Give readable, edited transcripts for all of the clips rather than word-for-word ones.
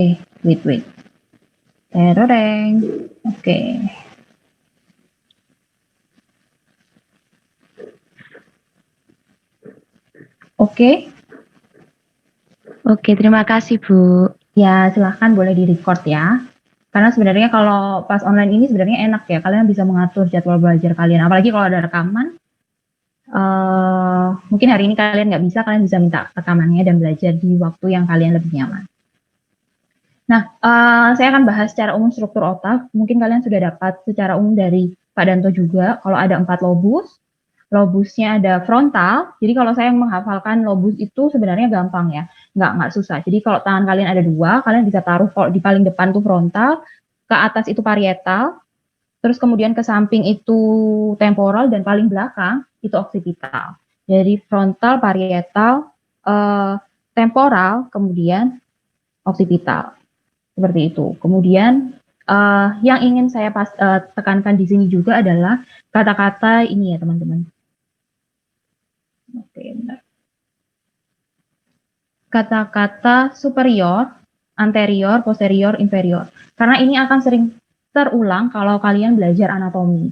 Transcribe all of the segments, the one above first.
Wait. Teroreng. Oke. Oke. Oke, terima kasih Bu. Ya, silahkan boleh di-record ya. Karena sebenarnya kalau pas online ini sebenarnya enak ya, kalian bisa mengatur jadwal belajar kalian. Apalagi kalau ada rekaman, mungkin hari ini kalian nggak bisa, kalian bisa minta rekamannya dan belajar di waktu yang kalian lebih nyaman. Nah, saya akan bahas secara umum struktur otak. Mungkin kalian sudah dapat secara umum dari Pak Danto juga, kalau ada 4 lobus. Lobusnya ada frontal, jadi kalau saya menghafalkan lobus itu sebenarnya gampang ya, nggak susah. Jadi kalau tangan kalian ada 2, kalian bisa taruh di paling depan tuh frontal, ke atas itu parietal, terus kemudian ke samping itu temporal, dan paling belakang itu occipital. Jadi frontal, parietal, temporal, kemudian occipital. Seperti itu. Kemudian yang ingin saya tekankan di sini juga adalah kata-kata ini ya teman-teman. Oke, bentar. Kata-kata superior, anterior, posterior, inferior. Karena ini akan sering terulang kalau kalian belajar anatomi.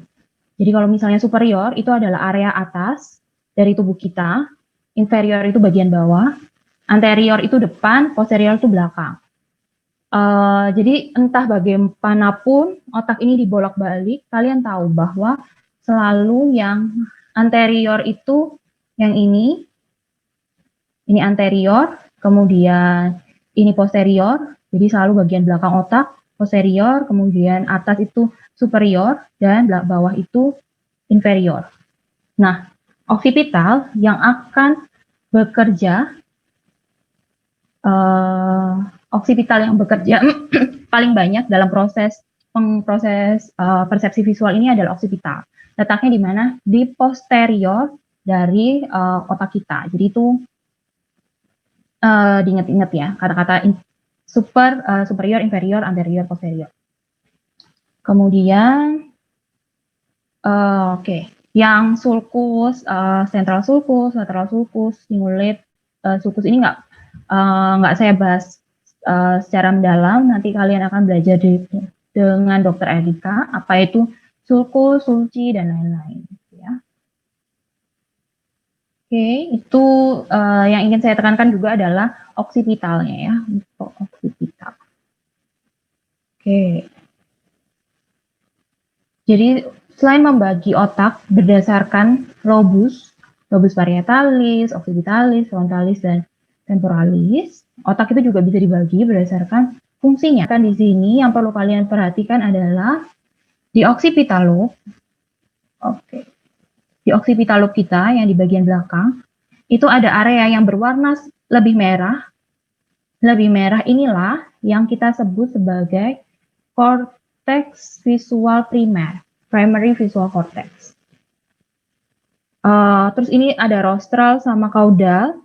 Jadi kalau misalnya superior itu adalah area atas dari tubuh kita, inferior itu bagian bawah, anterior itu depan, posterior itu belakang. Jadi entah bagaimanapun otak ini dibolak-balik, kalian tahu bahwa selalu yang anterior itu yang ini anterior, kemudian ini posterior, jadi selalu bagian belakang otak, posterior, kemudian atas itu superior, dan bawah itu inferior. Nah, occipital yang akan bekerja, occipital yang bekerja paling banyak dalam proses persepsi visual ini adalah occipital. Letaknya di mana? Di posterior dari otak kita. Jadi itu diingat-ingat ya, kata-kata superior, inferior, anterior, posterior. Kemudian, oke, yang sulcus, central sulcus, lateral sulcus, cingulate, sulcus ini nggak saya bahas secara mendalam. Nanti kalian akan belajar dengan Dokter Erika apa itu sulcus, sulci, dan lain-lain. Oke, itu yang ingin saya tekankan juga adalah occipitalnya ya, occipital. Oke. Jadi selain membagi otak berdasarkan lobus parietalis, occipitalis, frontalis, dan temporalis, otak itu juga bisa dibagi berdasarkan fungsinya. Kan di sini yang perlu kalian perhatikan adalah di occipital lobe. Oke. Di occipital lobe kita yang di bagian belakang itu ada area yang berwarna lebih merah. Lebih merah inilah yang kita sebut sebagai cortex visual primer, primary visual cortex. Terus ini ada rostral sama caudal,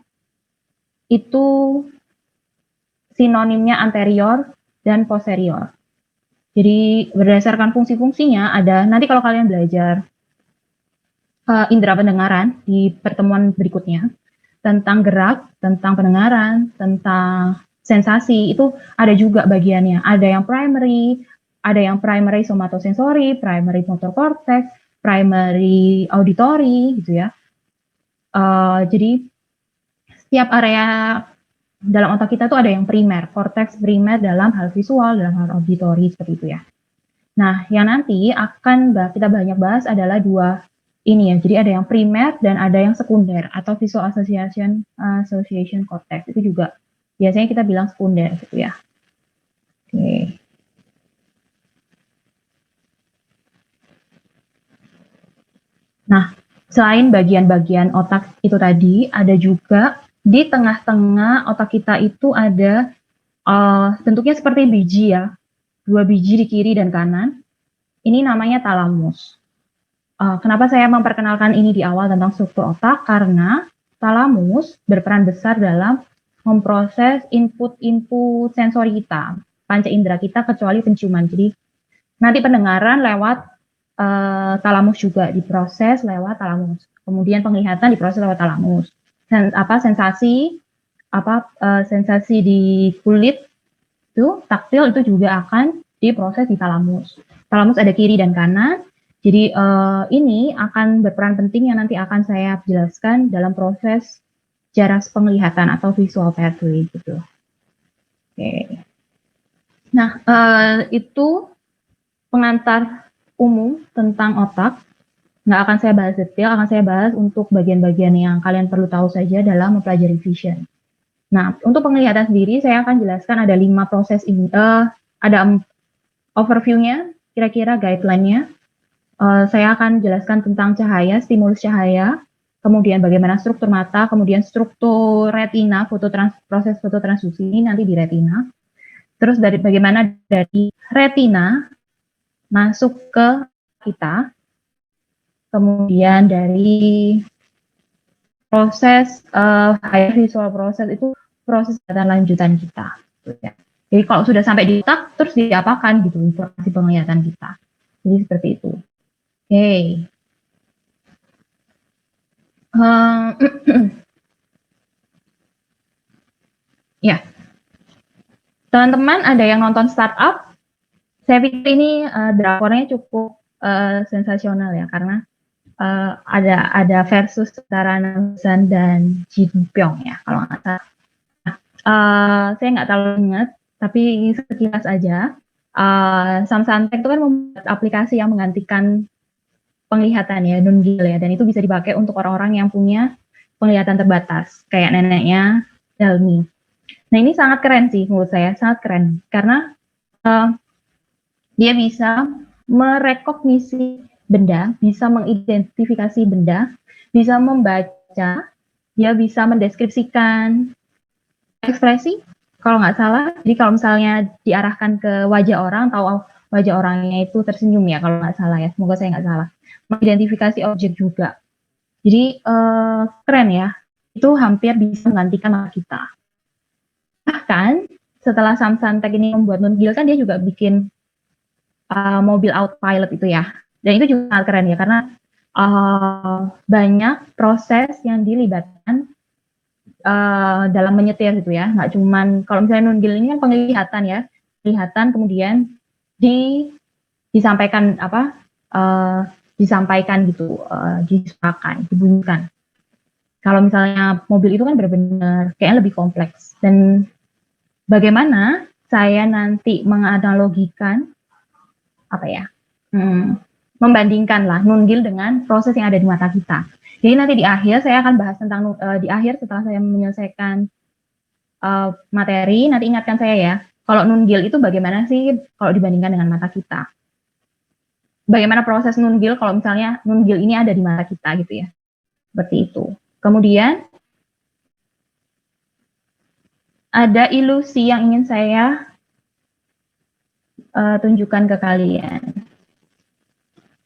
itu sinonimnya anterior dan posterior. Jadi berdasarkan fungsi-fungsinya ada, nanti kalau kalian belajar indera pendengaran di pertemuan berikutnya, tentang gerak, tentang pendengaran, tentang sensasi, itu ada juga bagiannya. Ada yang primary somatosensory, primary motor cortex, primary auditory, gitu ya. Jadi setiap area dalam otak kita tuh ada yang primer, korteks primer dalam hal visual, dalam hal auditory, seperti itu ya. Nah, yang nanti akan kita banyak bahas adalah dua ini ya. Jadi ada yang primer dan ada yang sekunder atau visual association cortex. Itu juga biasanya kita bilang sekunder gitu ya. Oke. Nah, selain bagian-bagian otak itu tadi, ada juga di tengah-tengah otak kita itu ada bentuknya seperti biji ya. 2 biji di kiri dan kanan. Ini namanya talamus. Kenapa saya memperkenalkan ini di awal tentang struktur otak? Karena talamus berperan besar dalam memproses input-input sensori kita, panca indera kita kecuali penciuman. Jadi nanti pendengaran lewat talamus juga diproses lewat talamus. Kemudian penglihatan diproses lewat talamus. Sensasi di kulit itu taktil itu juga akan diproses di talamus. Talamus ada kiri dan kanan. Jadi ini akan berperan penting yang nanti akan saya jelaskan dalam proses jarak penglihatan atau visual pathway gitu. Oke. Nah, itu pengantar umum tentang otak. Nggak akan saya bahas detail, akan saya bahas untuk bagian-bagian yang kalian perlu tahu saja dalam mempelajari vision. Nah, untuk penglihatan sendiri, saya akan jelaskan ada 5 proses ini. Ada overview-nya, kira-kira guideline-nya. Saya akan jelaskan tentang cahaya, stimulus cahaya, kemudian bagaimana struktur mata, kemudian struktur retina, proses fototransduksi ini nanti di retina. Terus bagaimana dari retina masuk ke kita, kemudian dari proses higher visual process itu proses data lanjutan kita. Jadi kalau sudah sampai di otak, terus diapakan gitu informasi penglihatan kita. Jadi seperti itu. Oke. Ya, teman-teman ada yang nonton startup? Saya pikir ini drakornya cukup sensasional ya, karena ada versus antara Namsan dan Jin Pyong ya, kalau nggak salah. Saya nggak terlalu ingat, tapi sekilas aja. Samsung itu kan membuat aplikasi yang menggantikan penglihatan ya, Nungil ya, dan itu bisa dipakai untuk orang-orang yang punya penglihatan terbatas, kayak neneknya Dalmi. Nah ini sangat keren sih menurut saya, sangat keren, karena dia bisa merekognisi benda, bisa mengidentifikasi benda, bisa membaca, dia bisa mendeskripsikan ekspresi, kalau nggak salah. Jadi kalau misalnya diarahkan ke wajah orang, tahu wajah orangnya itu tersenyum ya, kalau nggak salah ya, semoga saya nggak salah. Mengidentifikasi objek juga. Jadi keren ya, itu hampir bisa menggantikan mata kita. Bahkan setelah Samsung ini membuat Nungil kan dia juga bikin mobil autopilot itu ya, dan itu juga sangat keren ya, karena banyak proses yang dilibatkan dalam menyetir gitu ya, nggak cuman kalau misalnya Nungil ini kan penglihatan ya, penglihatan kemudian disampaikan disampaikan gitu, disuarakan, dibunyikan. Kalau misalnya mobil itu kan benar-benar kayaknya lebih kompleks. Dan bagaimana saya nanti menganalogikan membandingkan lah Nungil dengan proses yang ada di mata kita. Jadi nanti di akhir saya akan bahas tentang di akhir setelah saya menyelesaikan materi, nanti ingatkan saya ya, kalau Nungil itu bagaimana sih kalau dibandingkan dengan mata kita. Bagaimana proses Nungil kalau misalnya Nungil ini ada di mata kita gitu ya. Seperti itu. Kemudian ada ilusi yang ingin saya tunjukkan ke kalian.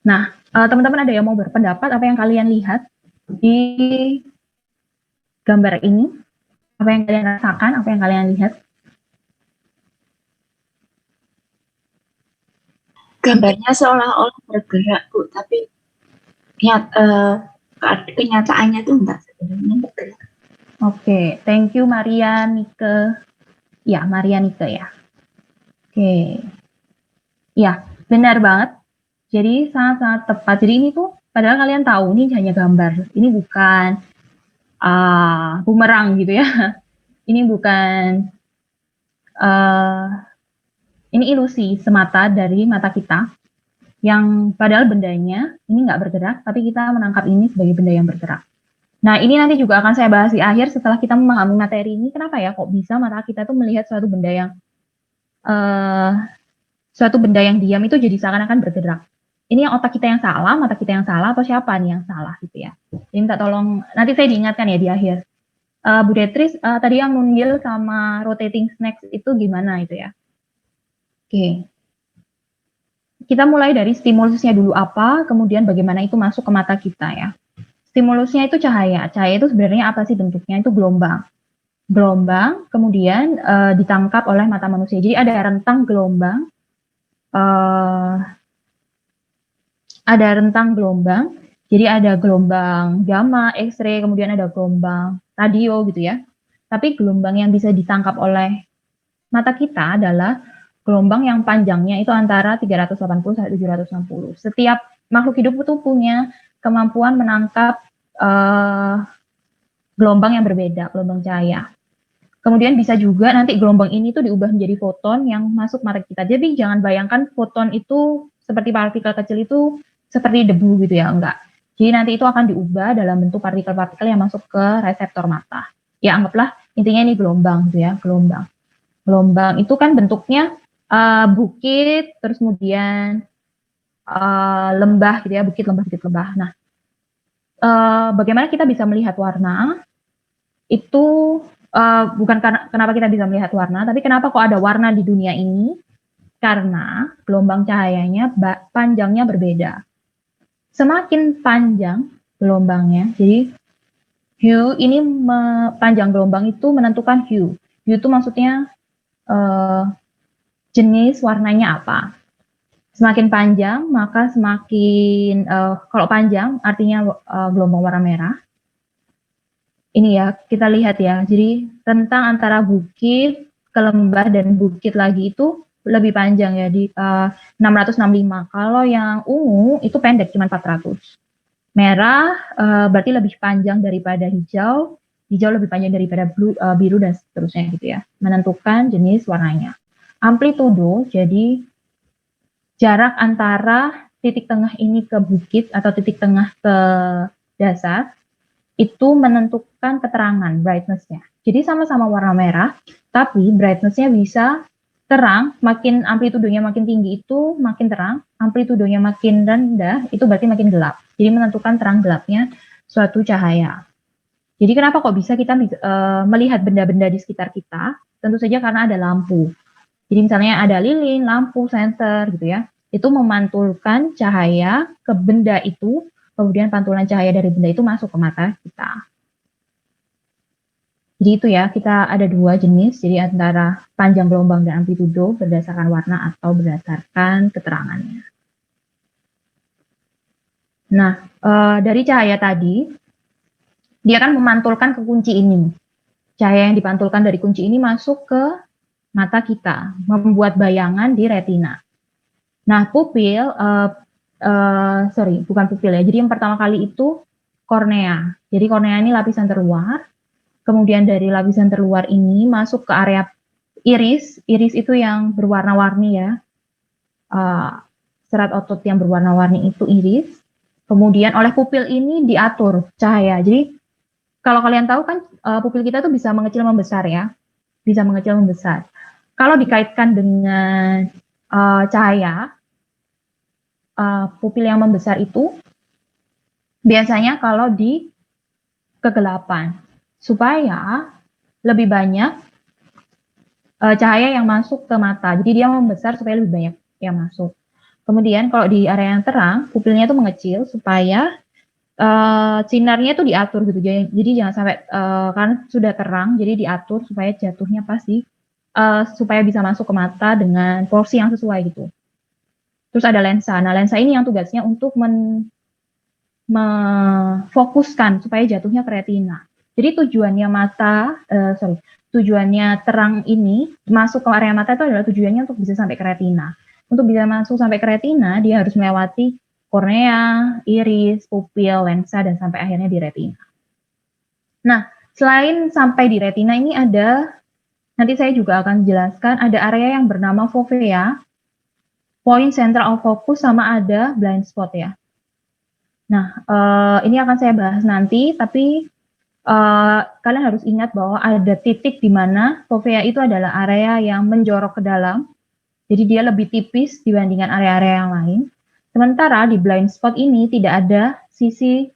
Nah, teman-teman ada yang mau berpendapat apa yang kalian lihat di gambar ini? Apa yang kalian rasakan? Apa yang kalian lihat? Gambarnya seolah-olah bergerak, Bu, tapi kenyataannya tuh enggak sebenarnya bergerak. Oke, thank you Maria Nike. Ya, Maria Nike ya. Oke. Ya, benar banget. Jadi sangat-sangat tepat. Jadi ini tuh, padahal kalian tahu ini hanya gambar. Ini bukan bumerang gitu ya. Ini bukan ini ilusi semata dari mata kita, yang padahal bendanya ini nggak bergerak, tapi kita menangkap ini sebagai benda yang bergerak. Nah, ini nanti juga akan saya bahas di akhir setelah kita memahami materi ini. Kenapa ya kok bisa mata kita tuh melihat suatu benda yang diam itu jadi seakan-akan bergerak. Ini yang otak kita yang salah, mata kita yang salah, atau siapa nih yang salah gitu ya. Jadi minta tolong, nanti saya diingatkan ya di akhir. Bu Detris, tadi yang Nungil sama rotating snacks itu gimana itu ya? Oke. Kita mulai dari stimulusnya dulu apa, kemudian bagaimana itu masuk ke mata kita ya. Stimulusnya itu cahaya. Cahaya itu sebenarnya apa sih bentuknya? Itu gelombang. Gelombang kemudian ditangkap oleh mata manusia. Jadi ada rentang gelombang. Jadi ada gelombang gamma, X-ray, kemudian ada gelombang radio gitu ya. Tapi gelombang yang bisa ditangkap oleh mata kita adalah gelombang yang panjangnya itu antara 380 sampai 760. Setiap makhluk hidup itu punya kemampuan menangkap gelombang yang berbeda, gelombang cahaya. Kemudian bisa juga nanti gelombang ini tuh diubah menjadi foton yang masuk mata kita. Jadi jangan bayangkan foton itu seperti partikel kecil itu seperti debu gitu ya, enggak. Jadi nanti itu akan diubah dalam bentuk partikel-partikel yang masuk ke reseptor mata. Ya anggaplah intinya ini gelombang gitu ya, gelombang. Gelombang itu kan bentuknya bukit, terus kemudian lembah gitu ya, bukit lembah. Nah, bagaimana kita bisa melihat warna? Itu bukan kenapa kita bisa melihat warna, tapi kenapa kok ada warna di dunia ini? Karena gelombang cahayanya panjangnya berbeda. Semakin panjang gelombangnya, jadi hue ini panjang gelombang itu menentukan hue. Hue itu maksudnya jenis warnanya apa. Semakin panjang, maka semakin kalau panjang artinya gelombang warna merah. Ini ya, kita lihat ya. Jadi rentang antara bukit ke lembah dan bukit lagi itu lebih panjang ya, di 665. Kalau yang ungu itu pendek, cuma 400. Merah berarti lebih panjang daripada hijau, hijau lebih panjang daripada biru dan seterusnya gitu ya. Menentukan jenis warnanya. Amplitudo, jadi jarak antara titik tengah ini ke bukit atau titik tengah ke dasar, itu menentukan keterangan brightness-nya. Jadi sama-sama warna merah, tapi brightness-nya bisa terang, makin amplitudonya makin tinggi itu makin terang, amplitudonya makin rendah itu berarti makin gelap. Jadi menentukan terang gelapnya suatu cahaya. Jadi kenapa kok bisa kita melihat benda-benda di sekitar kita? Tentu saja karena ada lampu. Jadi misalnya ada lilin, lampu, senter gitu ya. Itu memantulkan cahaya ke benda itu, kemudian pantulan cahaya dari benda itu masuk ke mata kita. Jadi itu ya, kita ada dua jenis, jadi antara panjang gelombang dan amplitudo berdasarkan warna atau berdasarkan keterangannya. Nah, dari cahaya tadi, dia kan memantulkan ke kunci ini. Cahaya yang dipantulkan dari kunci ini masuk ke mata kita, membuat bayangan di retina. Nah, pupil, bukan pupil ya, jadi yang pertama kali itu kornea. Jadi kornea ini lapisan terluar, kemudian dari lapisan terluar ini masuk ke area iris. Iris itu yang berwarna-warni ya. Serat otot yang berwarna-warni itu iris. Kemudian oleh pupil ini diatur cahaya. Jadi kalau kalian tahu kan pupil kita tuh bisa mengecil membesar ya. Bisa mengecil membesar. Kalau dikaitkan dengan cahaya, pupil yang membesar itu biasanya kalau di kegelapan. Supaya lebih banyak cahaya yang masuk ke mata. Jadi dia membesar supaya lebih banyak yang masuk. Kemudian kalau di area yang terang, pupilnya itu mengecil supaya sinarnya itu diatur gitu. Jadi jangan sampai karena sudah terang, jadi diatur supaya jatuhnya pasti supaya bisa masuk ke mata dengan porsi yang sesuai gitu. Terus ada lensa. Nah lensa ini yang tugasnya untuk memfokuskan supaya jatuhnya ke retina. Jadi tujuannya tujuannya terang ini masuk ke area mata itu adalah tujuannya untuk bisa sampai ke retina. Untuk bisa masuk sampai ke retina, dia harus melewati kornea, iris, pupil, lensa, dan sampai akhirnya di retina. Nah, selain sampai di retina ini ada, nanti saya juga akan jelaskan, ada area yang bernama fovea, point center of focus, sama ada blind spot ya. Nah, ini akan saya bahas nanti, tapi kalian harus ingat bahwa ada titik di mana fovea itu adalah area yang menjorok ke dalam, jadi dia lebih tipis dibandingkan area-area yang lain. Sementara di blind spot ini tidak ada sisi,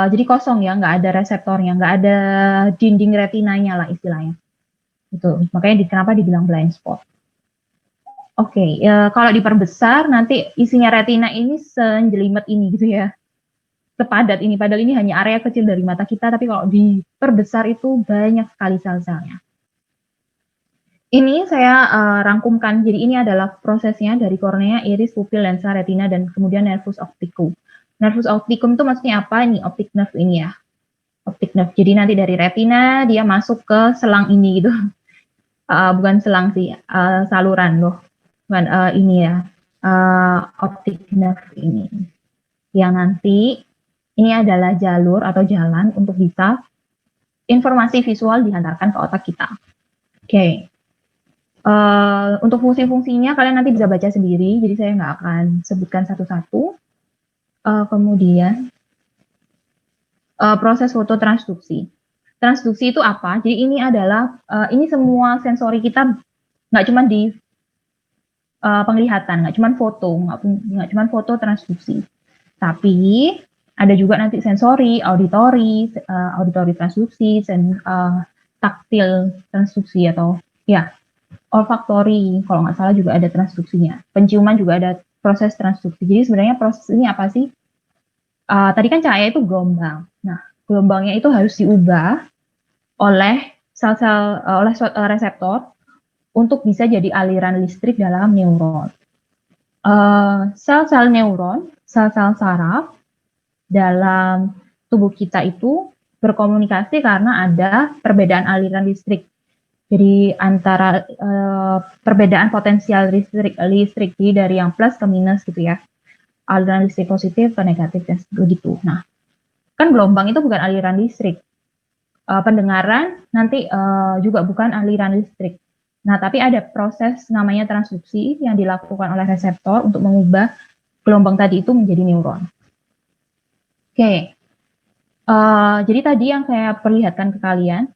jadi kosong ya, nggak ada reseptornya, nggak ada dinding retinanya lah istilahnya. Itu makanya kenapa dibilang blind spot. Oke, kalau diperbesar nanti isinya retina ini senjelimet ini gitu ya. Sepadat ini, padahal ini hanya area kecil dari mata kita, tapi kalau diperbesar itu banyak sekali sel-selnya. Ini saya rangkumkan, jadi ini adalah prosesnya dari kornea, iris, pupil, lensa, retina, dan kemudian nervus opticum. Nervus opticum itu maksudnya apa? Ini optic nerve ini ya. Optic nerve, jadi nanti dari retina dia masuk ke selang ini gitu. bukan selang sih, saluran loh, bukan ini ya, optic nerve ini, yang nanti ini adalah jalur atau jalan untuk bisa informasi visual dihantarkan ke otak kita. Oke. Untuk fungsi-fungsinya kalian nanti bisa baca sendiri, jadi saya nggak akan sebutkan satu-satu. Kemudian proses fototransduksi. Transduksi itu apa? Jadi ini adalah ini semua sensori kita nggak cuma di penglihatan, nggak cuma foto, nggak cuma foto transduksi, tapi ada juga nanti sensori, auditori transduksi, taktil transduksi atau ya olfaktori, kalau nggak salah juga ada transduksinya. Penciuman juga ada proses transduksi. Jadi sebenarnya proses ini apa sih? Tadi kan cahaya itu gelombang. Nah, gelombangnya itu harus diubah oleh sel-sel oleh reseptor untuk bisa jadi aliran listrik dalam neuron. Sel-sel neuron, sel-sel saraf dalam tubuh kita itu berkomunikasi karena ada perbedaan aliran listrik. Jadi antara perbedaan potensial listrik jadi dari yang plus ke minus gitu ya. Aliran listrik positif ke negatif dan begitu. Nah, kan gelombang itu bukan aliran listrik. Pendengaran nanti juga bukan aliran listrik. Nah, tapi ada proses namanya transduksi yang dilakukan oleh reseptor untuk mengubah gelombang tadi itu menjadi neuron. Oke. Jadi tadi yang saya perlihatkan ke kalian,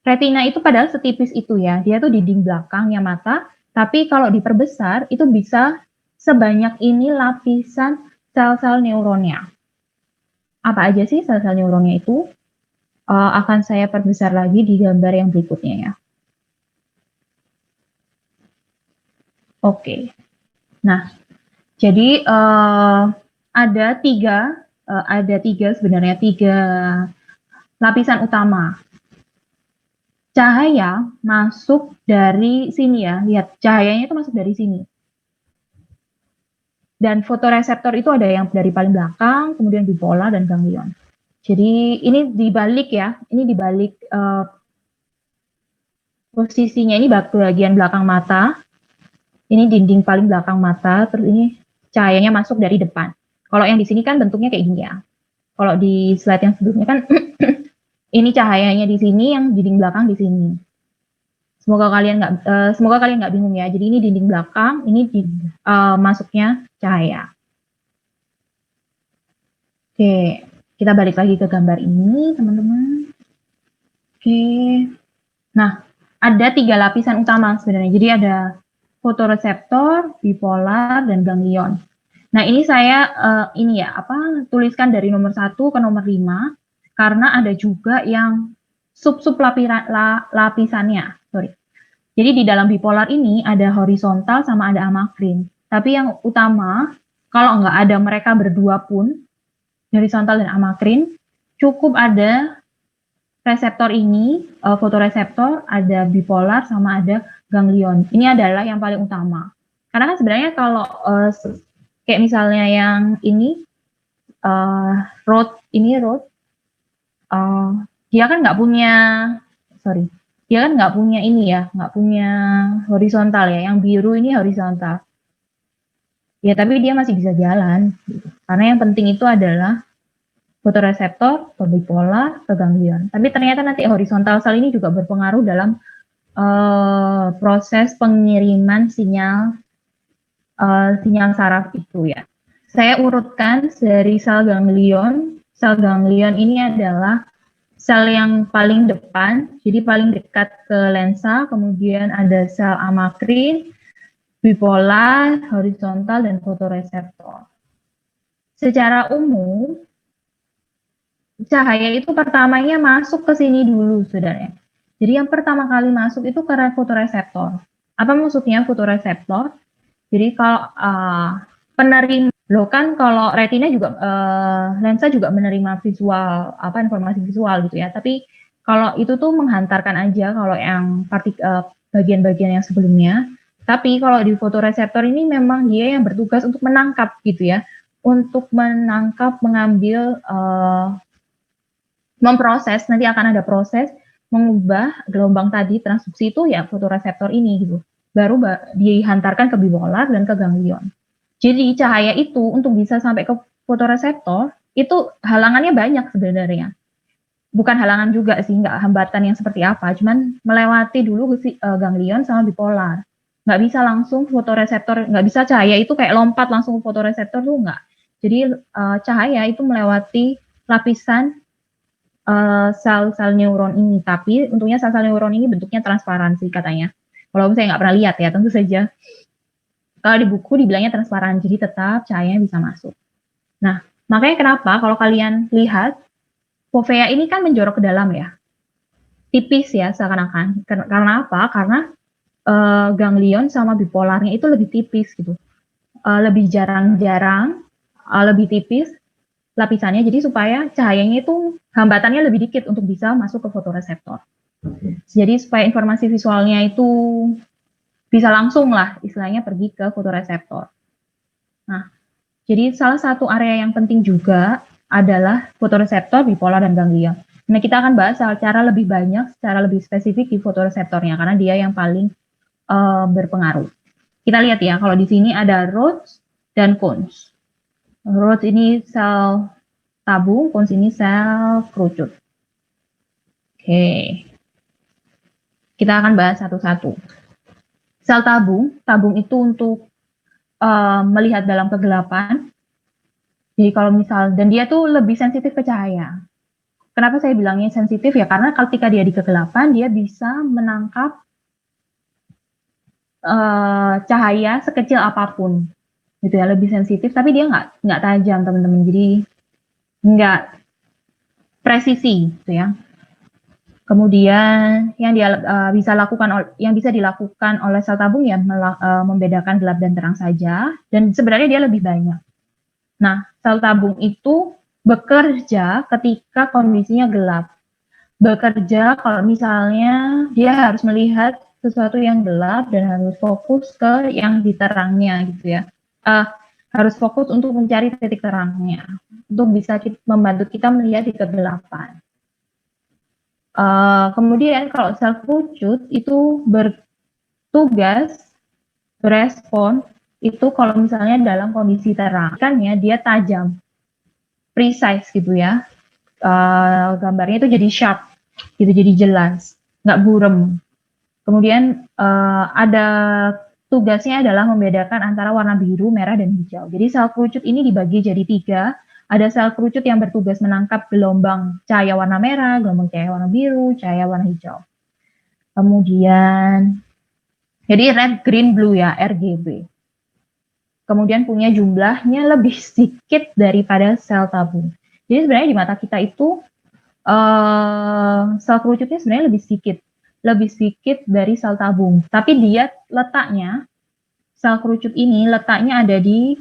retina itu padahal setipis itu ya, dia tuh dinding belakangnya mata, tapi kalau diperbesar itu bisa sebanyak ini lapisan sel-sel neuronnya. Apa aja sih sel-sel neuronnya itu? Akan saya perbesar lagi di gambar yang berikutnya ya. Oke. Nah, jadi ada tiga sebenarnya tiga lapisan utama. Cahaya masuk dari sini ya, lihat cahayanya itu masuk dari sini. Dan fotoreseptor itu ada yang dari paling belakang, kemudian bipolar dan ganglion. Jadi ini dibalik ya, ini dibalik posisinya ini bagian belakang mata, ini dinding paling belakang mata, terus ini cahayanya masuk dari depan. Kalau yang di sini kan bentuknya kayak gini ya. Kalau di slide yang sebelumnya kan ini cahayanya di sini, yang dinding belakang di sini. Semoga kalian nggak bingung ya. Jadi ini dinding belakang, ini masuknya cahaya. Oke. Kita balik lagi ke gambar ini, teman-teman. Oke. Nah, ada 3 lapisan utama sebenarnya. Jadi ada fotoreseptor, bipolar, dan ganglion. Nah, ini saya tuliskan dari nomor 1 ke nomor 5 karena ada juga yang sub-sub lapisannya. Sorry. Jadi di dalam bipolar ini ada horizontal sama ada amakrin. Tapi yang utama, kalau nggak ada mereka berdua pun, horizontal dan amakrin, cukup ada reseptor ini, fotoreseptor, ada bipolar, sama ada ganglion. Ini adalah yang paling utama. Karena kan sebenarnya kalau kayak misalnya yang ini, dia kan nggak punya ini ya, nggak punya horizontal ya. Yang biru ini horizontal. Ya, tapi dia masih bisa jalan. Gitu. Karena yang penting itu adalah fotoreseptor, ke bipolar, ke ganglion. Tapi ternyata nanti horizontal sel ini juga berpengaruh dalam proses pengiriman sinyal saraf itu ya. Saya urutkan dari sel ganglion. Sel ganglion ini adalah sel yang paling depan, jadi paling dekat ke lensa, kemudian ada sel amakrin, bipolar, horizontal, dan fotoreseptor. Secara umum, cahaya itu pertamanya masuk ke sini dulu, saudara. Jadi yang pertama kali masuk itu ke fotoreseptor. Apa maksudnya fotoreseptor? Jadi kalau penerima, kan kalau retina juga lensa juga menerima visual, informasi visual gitu ya. Tapi kalau itu tuh menghantarkan aja kalau yang bagian-bagian yang sebelumnya. Tapi kalau di fotoreseptor ini memang dia yang bertugas untuk menangkap gitu ya, untuk menangkap, mengambil, memproses. Nanti akan ada proses mengubah gelombang tadi transduksi itu ya fotoreseptor ini gitu. Baru dihantarkan ke bipolar dan ke ganglion. Jadi cahaya itu untuk bisa sampai ke fotoreseptor itu halangannya banyak sebenarnya. Bukan halangan juga sih, nggak hambatan yang seperti apa, cuman melewati dulu ganglion sama bipolar. Nggak bisa langsung fotoreseptor, nggak bisa cahaya itu kayak lompat langsung ke fotoreseptor tuh nggak. Jadi cahaya itu melewati lapisan sel-sel neuron ini, tapi untungnya sel-sel neuron ini bentuknya transparan sih katanya. Kalau saya nggak pernah lihat ya, tentu saja. Kalau di buku dibilangnya transparan, jadi tetap cahayanya bisa masuk. Nah, makanya kenapa kalau kalian lihat fovea ini kan menjorok ke dalam ya, tipis ya seakan-akan. Karena apa? Karena ganglion sama bipolarnya itu lebih tipis gitu, lebih jarang-jarang, lebih tipis lapisannya. Jadi supaya cahayanya itu hambatannya lebih dikit untuk bisa masuk ke fotoreseptor. Jadi supaya informasi visualnya itu bisa langsung lah istilahnya pergi ke fotoreseptor. Nah, jadi salah satu area yang penting juga adalah fotoreseptor, bipolar, dan ganglion. Nah, kita akan bahas secara lebih banyak, secara lebih spesifik di fotoreseptornya, karena dia yang paling berpengaruh. Kita lihat ya, kalau di sini ada rods dan cones. Rods ini sel tabung, cones ini sel kerucut. Oke. Kita akan bahas satu-satu. Sel tabung itu untuk melihat dalam kegelapan. Jadi kalau misal, dan dia tuh lebih sensitif ke cahaya. Kenapa saya bilangnya sensitif ya? Karena ketika dia di kegelapan, dia bisa menangkap cahaya sekecil apapun, gitu ya, lebih sensitif. Tapi dia nggak tajam teman-teman. Jadi nggak presisi, gitu ya. Kemudian yang dia yang bisa dilakukan oleh sel tabung ya membedakan gelap dan terang saja. Dan sebenarnya dia lebih banyak. Nah, sel tabung itu bekerja ketika kondisinya gelap. Bekerja kalau misalnya dia harus melihat sesuatu yang gelap dan harus fokus ke yang diterangnya gitu ya. Harus fokus untuk mencari titik terangnya untuk bisa membantu kita melihat di kegelapan. Kemudian kalau sel kerucut itu bertugas berespon itu kalau misalnya dalam kondisi terang kan ya dia tajam, precise gitu ya. Gambarnya itu jadi sharp gitu, jadi jelas, nggak burem. Kemudian ada tugasnya adalah membedakan antara warna biru, merah, dan hijau. Jadi sel kerucut ini dibagi jadi 3. Ada sel kerucut yang bertugas menangkap gelombang cahaya warna merah, gelombang cahaya warna biru, cahaya warna hijau. Kemudian, jadi red, green, blue ya, RGB. Kemudian punya jumlahnya lebih sedikit daripada sel tabung. Jadi sebenarnya di mata kita itu sel kerucutnya sebenarnya lebih sedikit dari sel tabung. Tapi dia letaknya, sel kerucut ini letaknya ada di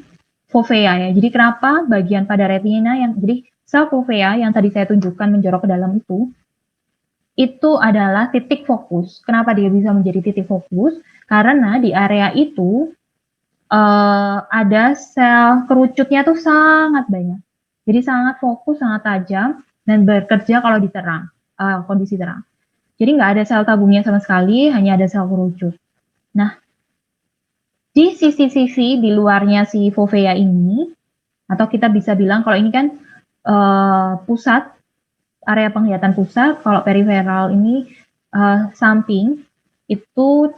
fovea ya. Jadi kenapa bagian pada retina jadi sel fovea yang tadi saya tunjukkan menjorok ke dalam itu adalah titik fokus. Kenapa dia bisa menjadi titik fokus? Karena di area itu ada sel kerucutnya tuh sangat banyak. Jadi sangat fokus, sangat tajam, dan bekerja kalau di terang, kondisi terang. Jadi nggak ada sel tabungnya sama sekali, hanya ada sel kerucut. Nah, di sisi-sisi di luarnya si fovea ini, atau kita bisa bilang kalau ini kan pusat, area penglihatan pusat, kalau periferal ini samping, itu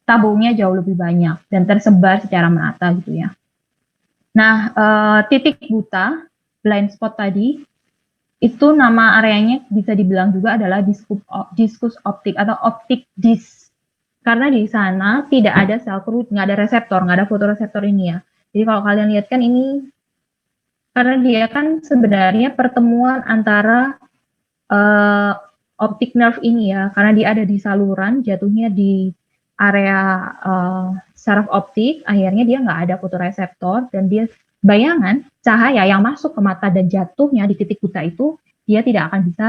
tabungnya jauh lebih banyak dan tersebar secara merata gitu ya. Nah, titik buta, blind spot tadi, itu nama areanya bisa dibilang juga adalah diskus optik atau optik disc. Karena di sana tidak ada sel kerucut, nggak ada reseptor, nggak ada fotoreseptor ini ya. Jadi kalau kalian lihat kan ini, karena dia kan sebenarnya pertemuan antara optik nerve ini ya, karena dia ada di saluran, jatuhnya di area saraf optik, akhirnya dia nggak ada fotoreseptor, dan dia bayangan cahaya yang masuk ke mata dan jatuhnya di titik buta itu, dia tidak akan bisa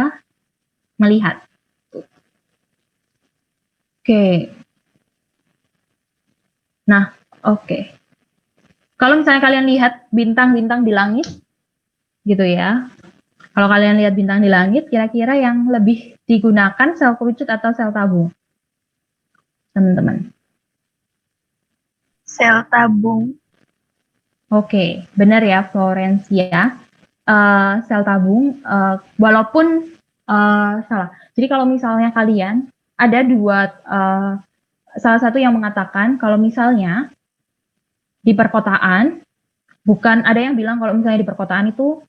melihat. Oke. Nah, oke. Kalau misalnya kalian lihat bintang-bintang di langit, gitu ya, Kalau kalian lihat bintang di langit, kira-kira yang lebih digunakan sel kerucut atau sel tabung? Teman-teman. Sel tabung. Oke, benar ya Florencia. Sel tabung, walaupun salah. Jadi kalau misalnya kalian ada salah satu yang mengatakan kalau misalnya di perkotaan, bukan ada yang bilang kalau misalnya di perkotaan itu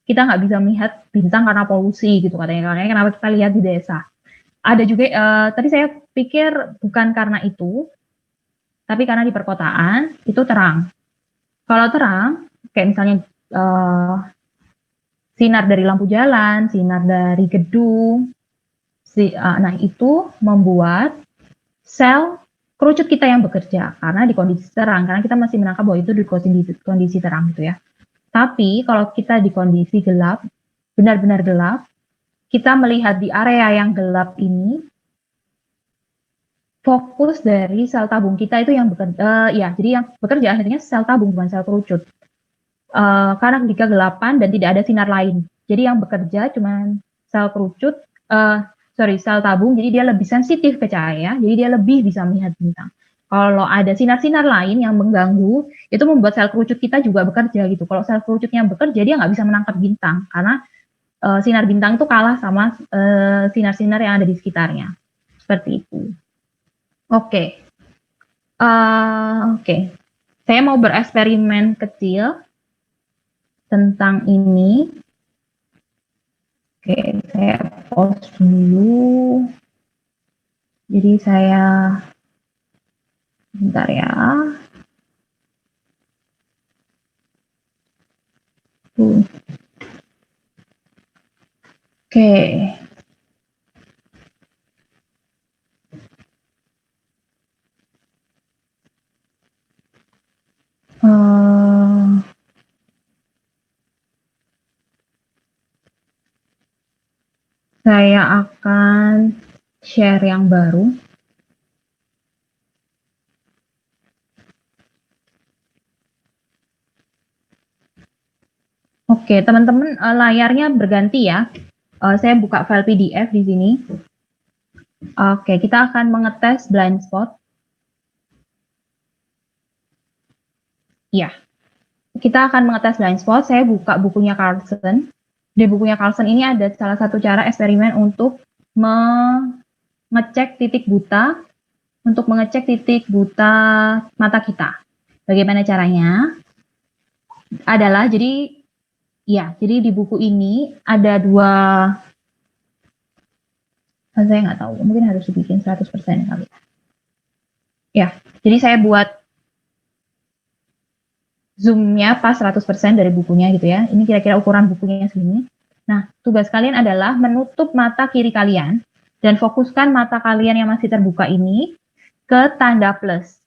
kita nggak bisa melihat bintang karena polusi gitu katanya. Kenapa kita lihat di desa? Ada juga tadi saya pikir bukan karena itu, tapi karena di perkotaan itu terang. Kalau terang, kayak misalnya sinar dari lampu jalan, sinar dari gedung, nah itu membuat sel kerucut kita yang bekerja karena di kondisi terang, karena kita masih menangkap bahwa itu di kondisi terang gitu ya. Tapi kalau kita di kondisi gelap, benar-benar gelap, kita melihat di area yang gelap ini, fokus dari sel tabung kita itu yang bekerja, jadi yang bekerja akhirnya sel tabung bukan sel kerucut. Karena di kegelapan dan tidak ada sinar lain. Jadi yang bekerja cuma sel kerucut, sel tabung, jadi dia lebih sensitif ke cahaya, jadi dia lebih bisa melihat bintang. Kalau ada sinar-sinar lain yang mengganggu, itu membuat sel kerucut kita juga bekerja gitu. Kalau sel kerucutnya bekerja, dia nggak bisa menangkap bintang, karena sinar bintang itu kalah sama sinar-sinar yang ada di sekitarnya. Seperti itu. Oke. Saya mau bereksperimen kecil tentang ini. Oke, saya pause dulu. Jadi saya bentar ya. Oke. Saya akan share yang baru. Oke, teman-teman, layarnya berganti ya. Saya buka file PDF di sini. Oke, kita akan mengetes blind spot. Ya, kita akan mengetes blind spot. Saya buka bukunya Carlson. Di bukunya Carlson ini ada salah satu cara eksperimen untuk mengecek titik buta, mata kita. Bagaimana caranya? Adalah, jadi di buku ini ada saya nggak tahu, mungkin harus dibikin 100% kali. Ya, jadi saya buat zoom-nya pas 100% dari bukunya gitu ya. Ini kira-kira ukuran bukunya segini. Nah, tugas kalian adalah menutup mata kiri kalian dan fokuskan mata kalian yang masih terbuka ini ke tanda plus.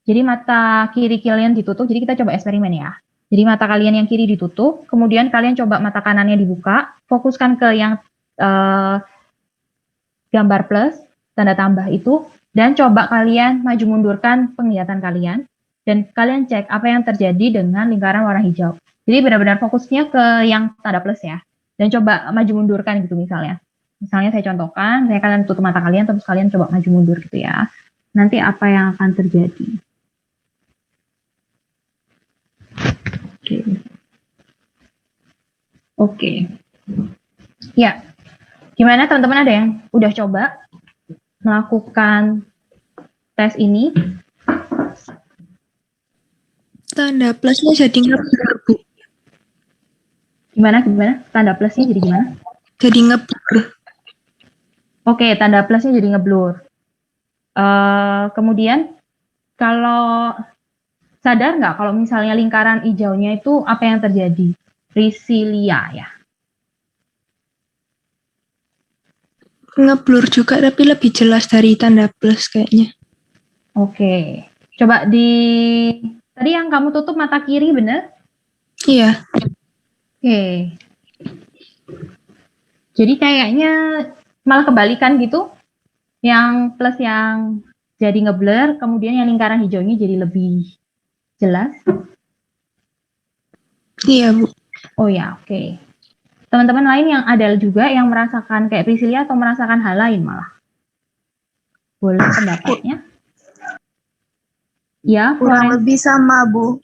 Jadi mata kiri kalian ditutup, jadi kita coba eksperimen ya. Jadi mata kalian yang kiri ditutup, kemudian kalian coba mata kanannya dibuka, fokuskan ke yang gambar plus, tanda tambah itu, dan coba kalian maju mundurkan penglihatan kalian, dan kalian cek apa yang terjadi dengan lingkaran warna hijau. Jadi benar-benar fokusnya ke yang tanda plus ya, dan coba maju mundurkan gitu misalnya. Misalnya saya contohkan, kalian tutup mata kalian, terus kalian coba maju mundur gitu ya. Nanti apa yang akan terjadi? Oke. Ya, gimana teman-teman, ada yang udah coba melakukan tes ini? Tanda plusnya jadi ngeblur, Bu. Gimana? Tanda plusnya jadi gimana? Jadi ngeblur. Oke, tanda plusnya jadi ngeblur. Kemudian, kalau sadar nggak kalau misalnya lingkaran hijaunya itu apa yang terjadi? Risilia ya. Ngeblur juga, tapi lebih jelas dari tanda plus kayaknya. Oke. Coba tadi yang kamu tutup mata kiri, bener? Iya. Oke. Jadi kayaknya malah kebalikan gitu. Yang plus yang jadi ngeblur, kemudian yang lingkaran hijaunya jadi lebih jelas. Iya, Bu. Oh ya, oke. Teman-teman lain yang ada juga yang merasakan kayak Priscilia atau merasakan hal lain malah? Boleh pendapatnya? Ya, Kurang Florence. lebih sama, Bu.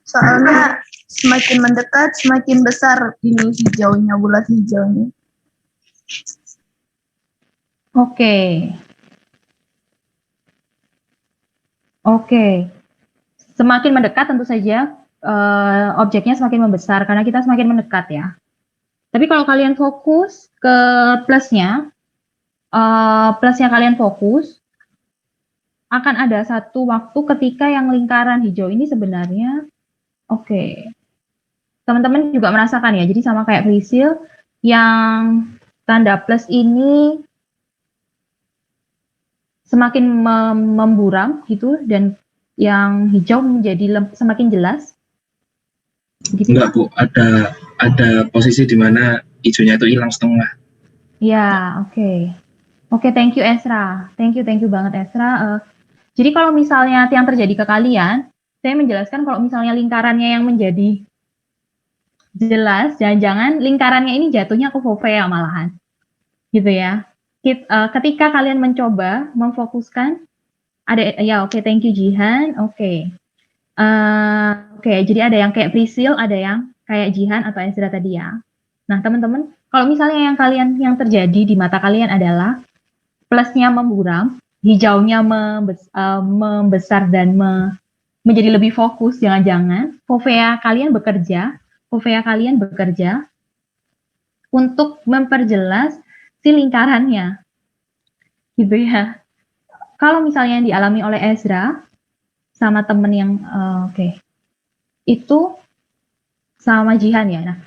Soalnya semakin mendekat, semakin besar ini hijaunya, bulat hijaunya. Oke. Oke. Semakin mendekat tentu saja objeknya semakin membesar karena kita semakin mendekat ya. Tapi kalau kalian fokus ke plusnya kalian fokus, akan ada satu waktu ketika yang lingkaran hijau ini sebenarnya, oke. Teman-teman juga merasakan ya, jadi sama kayak Priscil, yang tanda plus ini semakin memburam gitu, dan yang hijau menjadi semakin jelas. Gitu. Enggak, Bu, ada posisi di mana hijaunya itu hilang setengah. Ya, oke. Oke, thank you Esra. Thank you banget Esra. Jadi kalau misalnya yang terjadi ke kalian, saya menjelaskan kalau misalnya lingkarannya yang menjadi jelas, jangan-jangan lingkarannya ini jatuhnya ke fovea malahan. Gitu ya. Ketika kalian mencoba memfokuskan, thank you Jihan, oke. Oke, jadi ada yang kayak Priscil, ada yang kayak Jihan atau Ezra tadi ya. Nah, teman-teman, kalau misalnya yang terjadi di mata kalian adalah plusnya memburam, hijaunya membesar dan menjadi lebih fokus, jangan-jangan fovea kalian bekerja untuk memperjelas si lingkarannya, gitu ya. Kalau misalnya yang dialami oleh Ezra sama temen yang itu sama Jihan ya. Nah,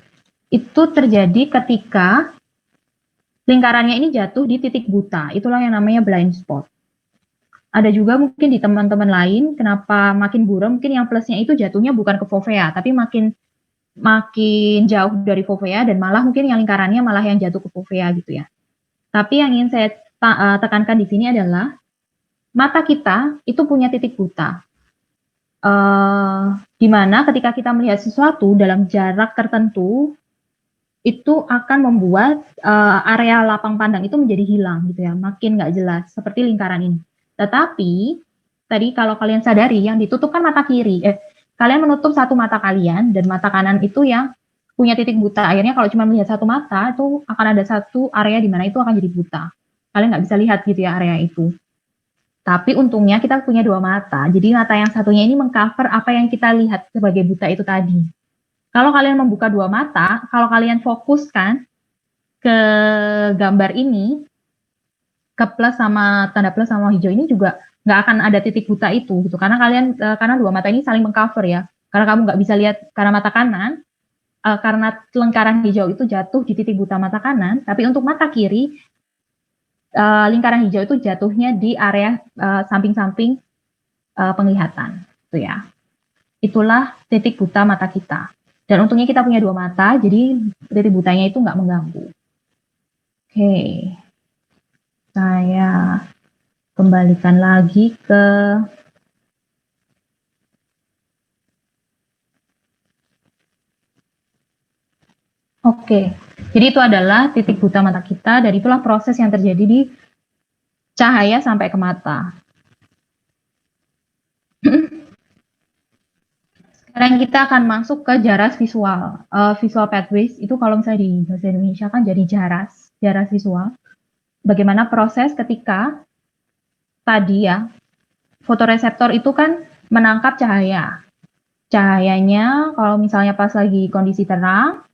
itu terjadi ketika lingkarannya ini jatuh di titik buta. Itulah yang namanya blind spot. Ada juga mungkin di teman-teman lain, kenapa makin buram, mungkin yang plusnya itu jatuhnya bukan ke fovea, tapi makin jauh dari fovea, dan malah mungkin yang lingkarannya malah yang jatuh ke fovea gitu ya. Tapi yang ingin saya tekankan di sini adalah mata kita itu punya titik buta. Di mana ketika kita melihat sesuatu dalam jarak tertentu, itu akan membuat area lapang pandang itu menjadi hilang gitu ya, makin nggak jelas seperti lingkaran ini. Tetapi tadi kalau kalian sadari yang ditutup kan mata kiri, kalian menutup satu mata kalian dan mata kanan itu yang punya titik buta. Akhirnya kalau cuma melihat satu mata itu akan ada satu area di mana itu akan jadi buta. Kalian nggak bisa lihat gitu ya area itu. Tapi untungnya kita punya dua mata. Jadi mata yang satunya ini mengcover apa yang kita lihat sebagai buta itu tadi. Kalau kalian membuka dua mata, kalau kalian fokuskan ke gambar ini, ke plus sama tanda plus sama hijau ini juga nggak akan ada titik buta itu gitu. Karena dua mata ini saling mengcover ya. Karena kamu nggak bisa lihat karena mata kanan, karena lingkaran hijau itu jatuh di titik buta mata kanan. Tapi untuk mata kiri, lingkaran hijau itu jatuhnya di area samping-samping penglihatan, gitu ya. Itulah titik buta mata kita. Dan untungnya kita punya dua mata, jadi titik butanya itu nggak mengganggu. Oke, saya kembalikan lagi ke Oke, jadi itu adalah titik buta mata kita, dan itulah proses yang terjadi di cahaya sampai ke mata. Sekarang kita akan masuk ke jaras visual. Visual pathways itu kalau misalnya di bahasa Indonesia kan jadi jaras visual. Bagaimana proses ketika tadi ya, fotoreseptor itu kan menangkap cahaya. Cahayanya kalau misalnya pas lagi kondisi terang,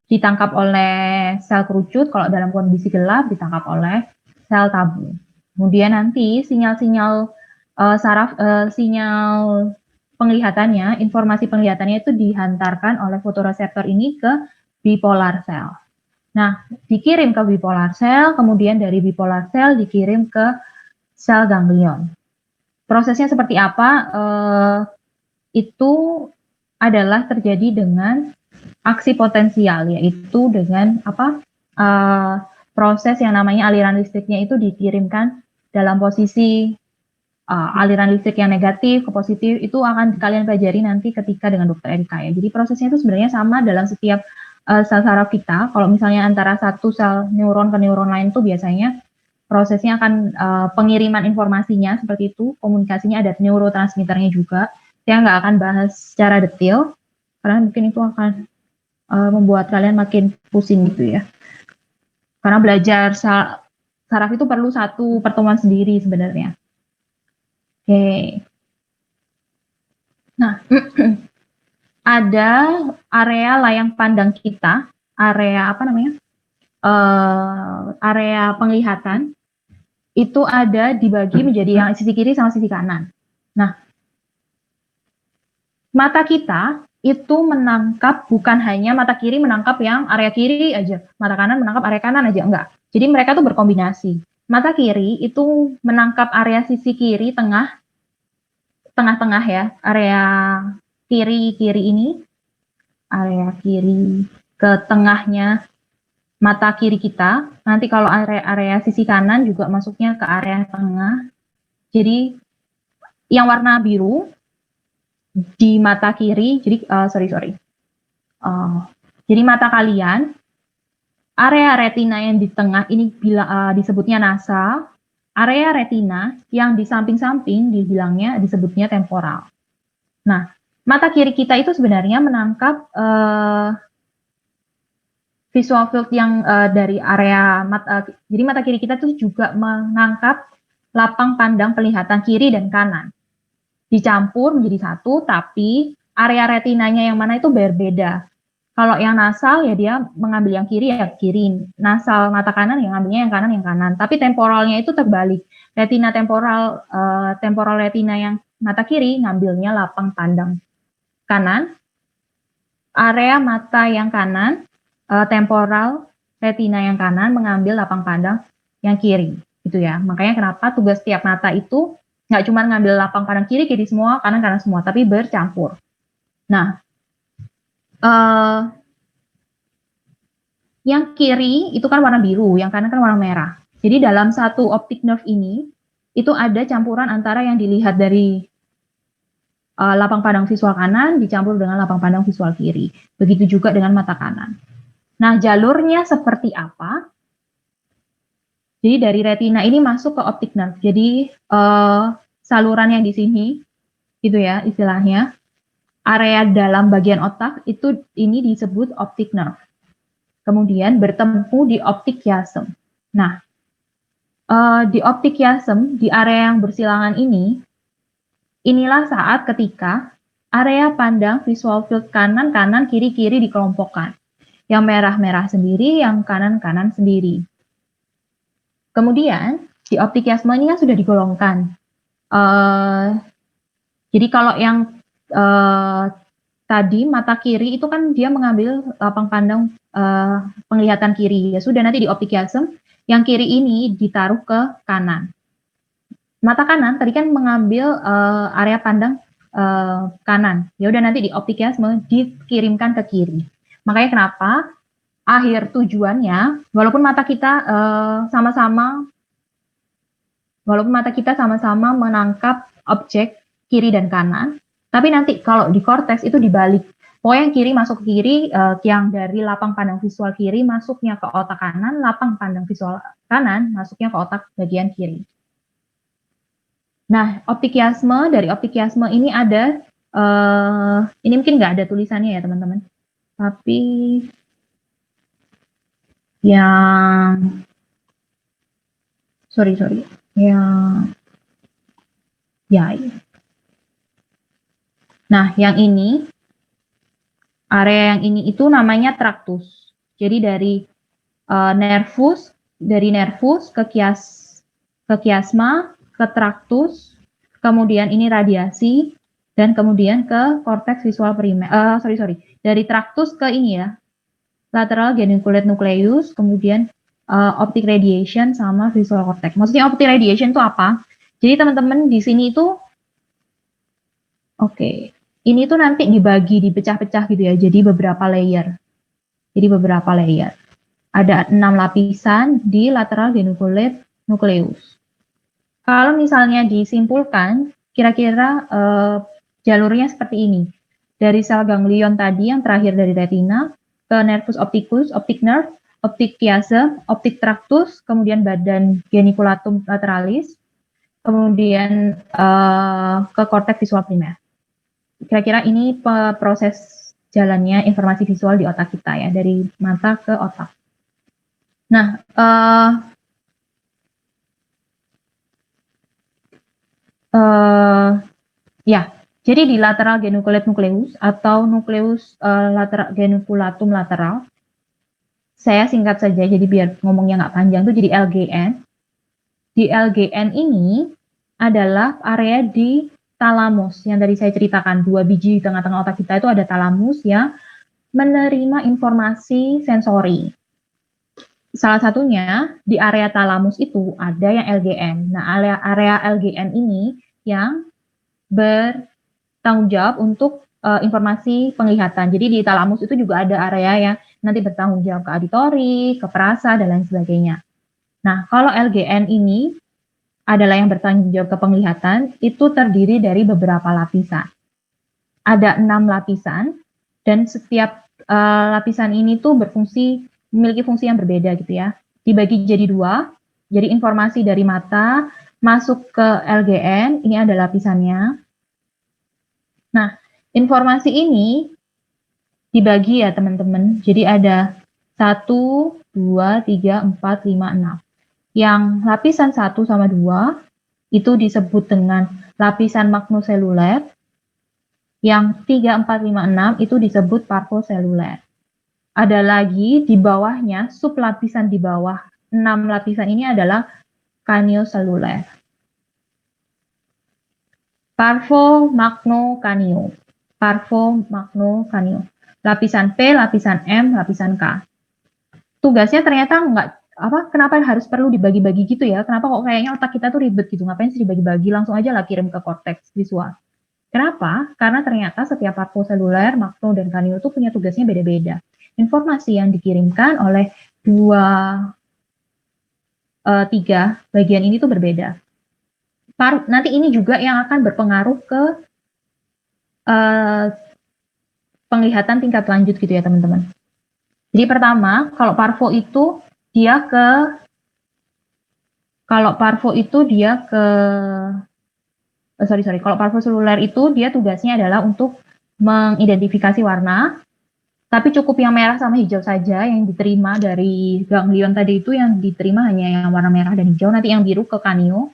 ditangkap oleh sel kerucut, kalau dalam kondisi gelap ditangkap oleh sel tabung. Kemudian nanti sinyal-sinyal sinyal penglihatannya, informasi penglihatannya itu dihantarkan oleh fotoreseptor ini ke bipolar cell. Nah, dikirim ke bipolar cell, kemudian dari bipolar cell dikirim ke sel ganglion. Prosesnya seperti apa? Itu adalah terjadi dengan aksi potensial, yaitu dengan proses yang namanya aliran listriknya itu dikirimkan dalam posisi aliran listrik yang negatif ke positif itu akan kalian pelajari nanti ketika dengan dokter Erika ya. Jadi prosesnya itu sebenarnya sama dalam setiap sel saraf kita. Kalau misalnya antara satu sel neuron ke neuron lain tuh biasanya prosesnya akan pengiriman informasinya seperti itu, komunikasinya ada neurotransmitternya juga. Saya nggak akan bahas secara detail karena mungkin itu akan membuat kalian makin pusing gitu ya. Karena belajar saraf itu perlu satu pertemuan sendiri sebenarnya. Oke. Nah, ada area layang pandang kita, area apa namanya? Area penglihatan itu ada dibagi menjadi yang sisi kiri sama sisi kanan. Nah, mata kita itu menangkap bukan hanya mata kiri menangkap yang area kiri aja, mata kanan menangkap area kanan aja, enggak. Jadi mereka tuh berkombinasi. Mata kiri itu menangkap area sisi kiri tengah-tengah ya, area kiri ini, area kiri ke tengahnya mata kiri kita. Nanti kalau area sisi kanan juga masuknya ke area tengah. Jadi yang warna biru di mata kiri, jadi jadi mata kalian, area retina yang di tengah ini disebutnya nasal, area retina yang di samping-samping disebutnya temporal. Nah, mata kiri kita itu sebenarnya menangkap visual field yang dari area jadi mata kiri kita itu juga menangkap lapang pandang penglihatan kiri dan kanan. Dicampur menjadi satu, tapi area retinanya yang mana itu berbeda. Kalau yang nasal ya dia mengambil yang kiri ya kiri, nasal mata kanan yang ngambilnya yang kanan. Tapi temporalnya itu terbalik. Retina temporal retina yang mata kiri ngambilnya lapang pandang kanan. Area mata yang kanan, temporal retina yang kanan mengambil lapang pandang yang kiri, gitu ya. Makanya kenapa tugas tiap mata itu nggak cuma ngambil lapang pandang kiri semua, kanan semua, tapi bercampur. Nah, yang kiri itu kan warna biru, yang kanan kan warna merah. Jadi dalam satu optic nerve ini, itu ada campuran antara yang dilihat dari lapang pandang visual kanan dicampur dengan lapang pandang visual kiri. Begitu juga dengan mata kanan. Nah, jalurnya seperti apa? Jadi dari retina ini masuk ke optic nerve. Jadi saluran yang di sini, gitu ya istilahnya, area dalam bagian otak itu ini disebut optic nerve. Kemudian bertemu di optic chiasm. Nah, di optic chiasm, di area yang bersilangan ini, inilah saat ketika area pandang visual field kanan, kiri dikelompokkan. Yang merah sendiri, yang kanan sendiri. Kemudian, di optic chiasm ini kan sudah digolongkan. Jadi kalau yang tadi mata kiri itu kan dia mengambil lapang pandang penglihatan kiri. Ya sudah, nanti di optic chiasm yang kiri ini ditaruh ke kanan. Mata kanan tadi kan mengambil area pandang kanan. Ya udah, nanti di optic chiasm dikirimkan ke kiri. Makanya kenapa akhir tujuannya, walaupun mata kita sama-sama menangkap objek kiri dan kanan, tapi nanti kalau di korteks itu dibalik. Pokoknya yang kiri masuk ke kiri, yang dari lapang pandang visual kiri masuknya ke otak kanan, lapang pandang visual kanan masuknya ke otak bagian kiri. Nah, optic chiasm, dari optic chiasm ini ada, ini mungkin nggak ada tulisannya ya teman-teman, tapi yang nah, yang ini, area yang ini itu namanya tractus. Jadi dari nervus ke chiasma, ke tractus, kemudian ini radiasi, dan kemudian ke cortex visual primer. Dari tractus ke ini ya, lateral geniculate nucleus, kemudian optic radiation sama visual cortex. Maksudnya optic radiation itu apa? Jadi teman-teman di sini itu, ini tuh nanti dibagi, dipecah-pecah gitu ya, jadi beberapa layer. Ada 6 lapisan di lateral geniculate nucleus. Kalau misalnya disimpulkan, kira-kira jalurnya seperti ini. Dari sel ganglion tadi yang terakhir dari retina, ke nervus opticus, optic nerve, optic chiasm, optic tractus, kemudian badan geniculatum lateralis, kemudian ke korteks visual primer. Kira-kira ini proses jalannya informasi visual di otak kita ya, dari mata ke otak. Nah, ya, jadi di lateral geniculate nucleus atau nucleus lateral geniculatum lateral, saya singkat saja jadi biar ngomongnya nggak panjang tuh jadi LGN. Di LGN ini adalah area di talamus yang tadi saya ceritakan, 2 biji di tengah-tengah otak kita itu ada talamus yang menerima informasi sensori. Salah satunya di area talamus itu ada yang LGN. Nah, area LGN ini yang bertanggung jawab untuk informasi penglihatan. Jadi di talamus itu juga ada area yang nanti bertanggung jawab ke auditori, ke perasa, dan lain sebagainya. Nah, kalau LGN ini adalah yang bertanggung jawab ke penglihatan, itu terdiri dari beberapa lapisan. Ada 6 lapisan, dan setiap lapisan ini tuh memiliki fungsi yang berbeda gitu ya. Dibagi jadi 2, jadi informasi dari mata masuk ke LGN, ini ada lapisannya. Nah, informasi ini dibagi ya teman-teman, jadi ada 1, 2, 3, 4, 5, 6. Yang lapisan 1 sama 2 itu disebut dengan lapisan magnoseluler, yang 3, 4, 5, 6 itu disebut parvoseluler. Ada lagi di bawahnya, sub lapisan di bawah 6 lapisan ini adalah canioseluler. Parvomagnocanio. Parvomagnocanio. Lapisan P, lapisan M, lapisan K. Tugasnya ternyata kenapa harus perlu dibagi-bagi gitu ya? Kenapa kok kayaknya otak kita tuh ribet gitu? Ngapain sih dibagi-bagi? Langsung aja lah kirim ke korteks visual. Kenapa? Karena ternyata setiap parvoseluler, magno, dan canio itu punya tugasnya beda-beda. Informasi yang dikirimkan oleh 3 bagian ini tuh berbeda. Nanti ini juga yang akan berpengaruh ke penglihatan tingkat lanjut gitu ya teman-teman. Jadi pertama, kalau parvo itu dia kalau parvoseluler itu dia tugasnya adalah untuk mengidentifikasi warna, tapi cukup yang merah sama hijau saja yang diterima dari ganglion tadi itu, yang diterima hanya yang warna merah dan hijau, nanti yang biru ke canio.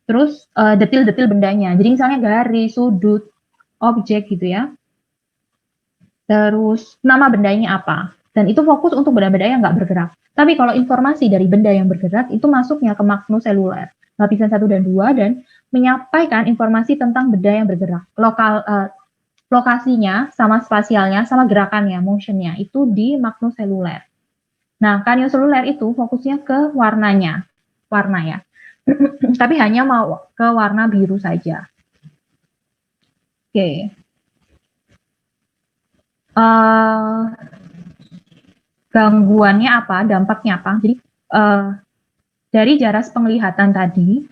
Terus detil-detil bendanya, jadi misalnya garis, sudut, objek gitu ya. Terus nama bendanya apa, dan itu fokus untuk benda-benda yang nggak bergerak. Tapi kalau informasi dari benda yang bergerak itu masuknya ke magnoseluler, lapisan 1 dan 2, dan menyampaikan informasi tentang benda yang bergerak. Lokasinya, sama spasialnya, sama gerakannya, motionnya, itu di magnoseluler. Nah, canioseluler itu fokusnya ke warna ya. Tapi hanya mau ke warna biru saja. Oke. Gangguannya apa, dampaknya apa? Jadi dari jarak penglihatan tadi,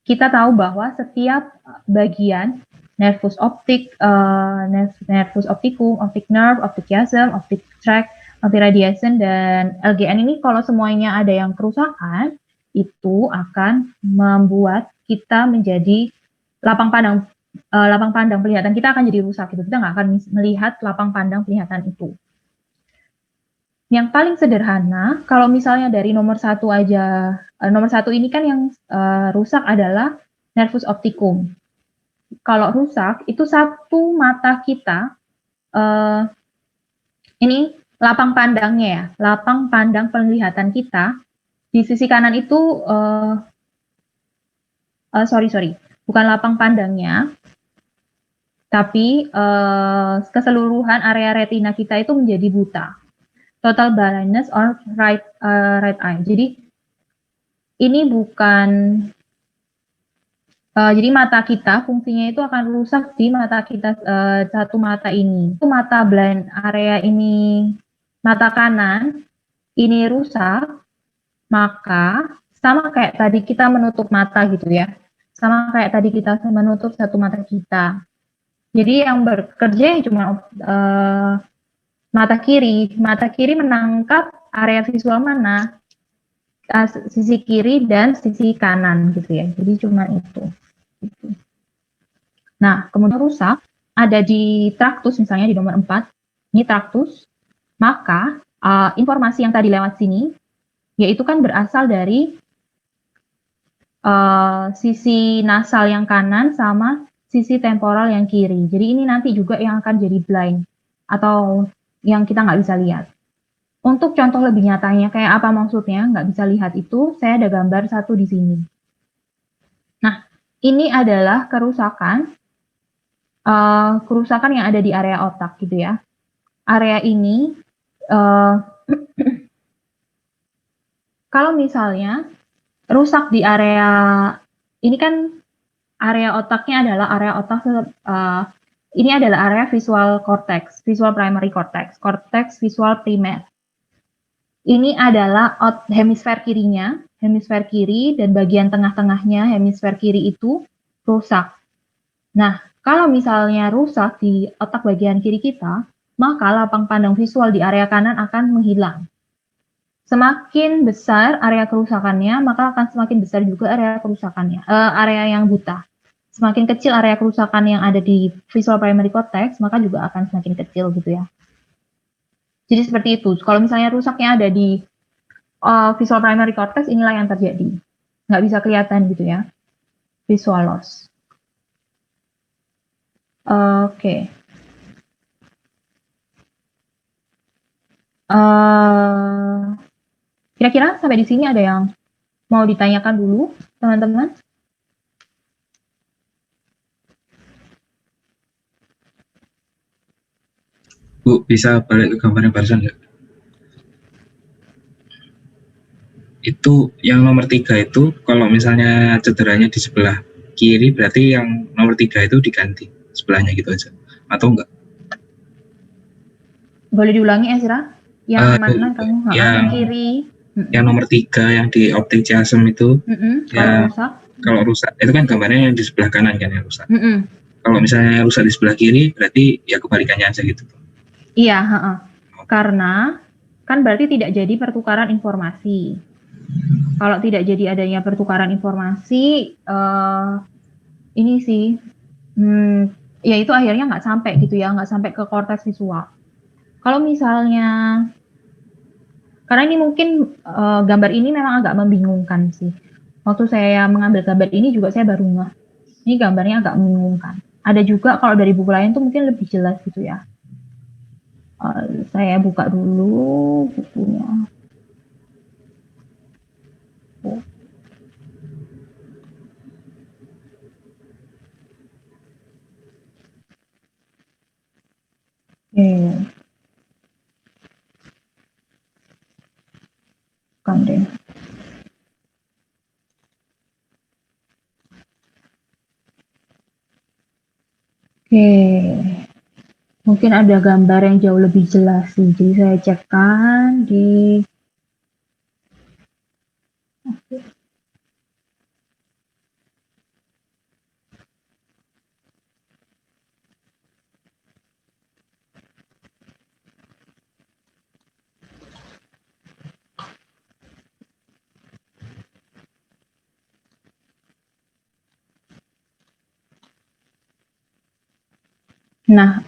kita tahu bahwa setiap bagian nervus optik, nervus opticum, optic nerve, optic chiasm, optic tract, optic radiation, dan LGN ini kalau semuanya ada yang kerusakan, itu akan membuat kita menjadi lapang pandang penglihatan kita akan jadi rusak gitu. Kita nggak akan melihat lapang pandang penglihatan itu. Yang paling sederhana, kalau misalnya dari nomor 1 aja, nomor 1 ini kan yang rusak adalah nervus opticum. Kalau rusak, itu satu mata kita, ini lapang pandangnya ya, lapang pandang penglihatan kita, di sisi kanan itu, bukan lapang pandangnya, tapi keseluruhan area retina kita itu menjadi buta. Total blindness or right eye. Jadi ini bukan, jadi mata kita fungsinya itu akan rusak di mata kita, satu mata ini. Itu mata blind area ini, mata kanan ini rusak, maka sama kayak tadi kita menutup mata gitu ya. sama kayak tadi kita menutup satu mata kita. Jadi yang bekerja cuma mata kiri. Mata kiri menangkap area visual mana? Sisi kiri dan sisi kanan gitu ya. Jadi cuma itu. Gitu. Nah, kemudian rusak ada di traktus misalnya di nomor 4. Ini traktus. Maka informasi yang tadi lewat sini yaitu kan berasal dari sisi nasal yang kanan sama sisi temporal yang kiri. Jadi ini nanti juga yang akan jadi blind atau yang kita nggak bisa lihat. Untuk contoh lebih nyatanya kayak apa maksudnya nggak bisa lihat itu, saya ada gambar satu di sini. Nah, ini adalah kerusakan yang ada di area otak gitu ya. Area ini kalau misalnya rusak di area ini kan area otaknya adalah area otak ini adalah area visual cortex, visual primary cortex, cortex visual primer. Ini adalah hemisfer kirinya, hemisfer kiri dan bagian tengah-tengahnya hemisfer kiri itu rusak. Nah, kalau misalnya rusak di otak bagian kiri kita, maka lapang pandang visual di area kanan akan menghilang. Semakin besar area kerusakannya, maka akan semakin besar juga area kerusakannya, area yang buta. Semakin kecil area kerusakan yang ada di visual primary cortex, maka juga akan semakin kecil gitu ya. Jadi seperti itu. Kalau misalnya rusaknya ada di visual primary cortex, inilah yang terjadi. Nggak bisa kelihatan gitu ya. Visual loss. Oke. Kira-kira sampai di sini ada yang mau ditanyakan dulu, teman-teman? Bu, bisa balik ke gambar yang barusan nggak? Itu yang nomor 3 itu, kalau misalnya cederanya di sebelah kiri, berarti yang nomor 3 itu diganti sebelahnya gitu aja, atau enggak? Boleh diulangi ya, Sira? Yang mana kamu? Yang kiri. Yang nomor 3 yang di optik chiasm itu, kalau rusak, itu kan gambarnya yang di sebelah kanan kan yang rusak. Kalau misalnya rusak di sebelah kiri, berarti ya kebalikannya aja gitu. Iya, karena kan berarti tidak jadi pertukaran informasi. Kalau tidak jadi adanya pertukaran informasi, ini sih, ya itu akhirnya nggak sampai gitu ya, nggak sampai ke korteks visual. Kalau misalnya, karena ini mungkin gambar ini memang agak membingungkan sih. Waktu saya mengambil gambar ini juga saya baru ngeh. Ini gambarnya agak membingungkan. Ada juga kalau dari buku lain tuh mungkin lebih jelas gitu ya. Saya buka dulu bukunya. Bukan deh. Mungkin ada gambar yang jauh lebih jelas sih. Jadi saya cekkan di Nah,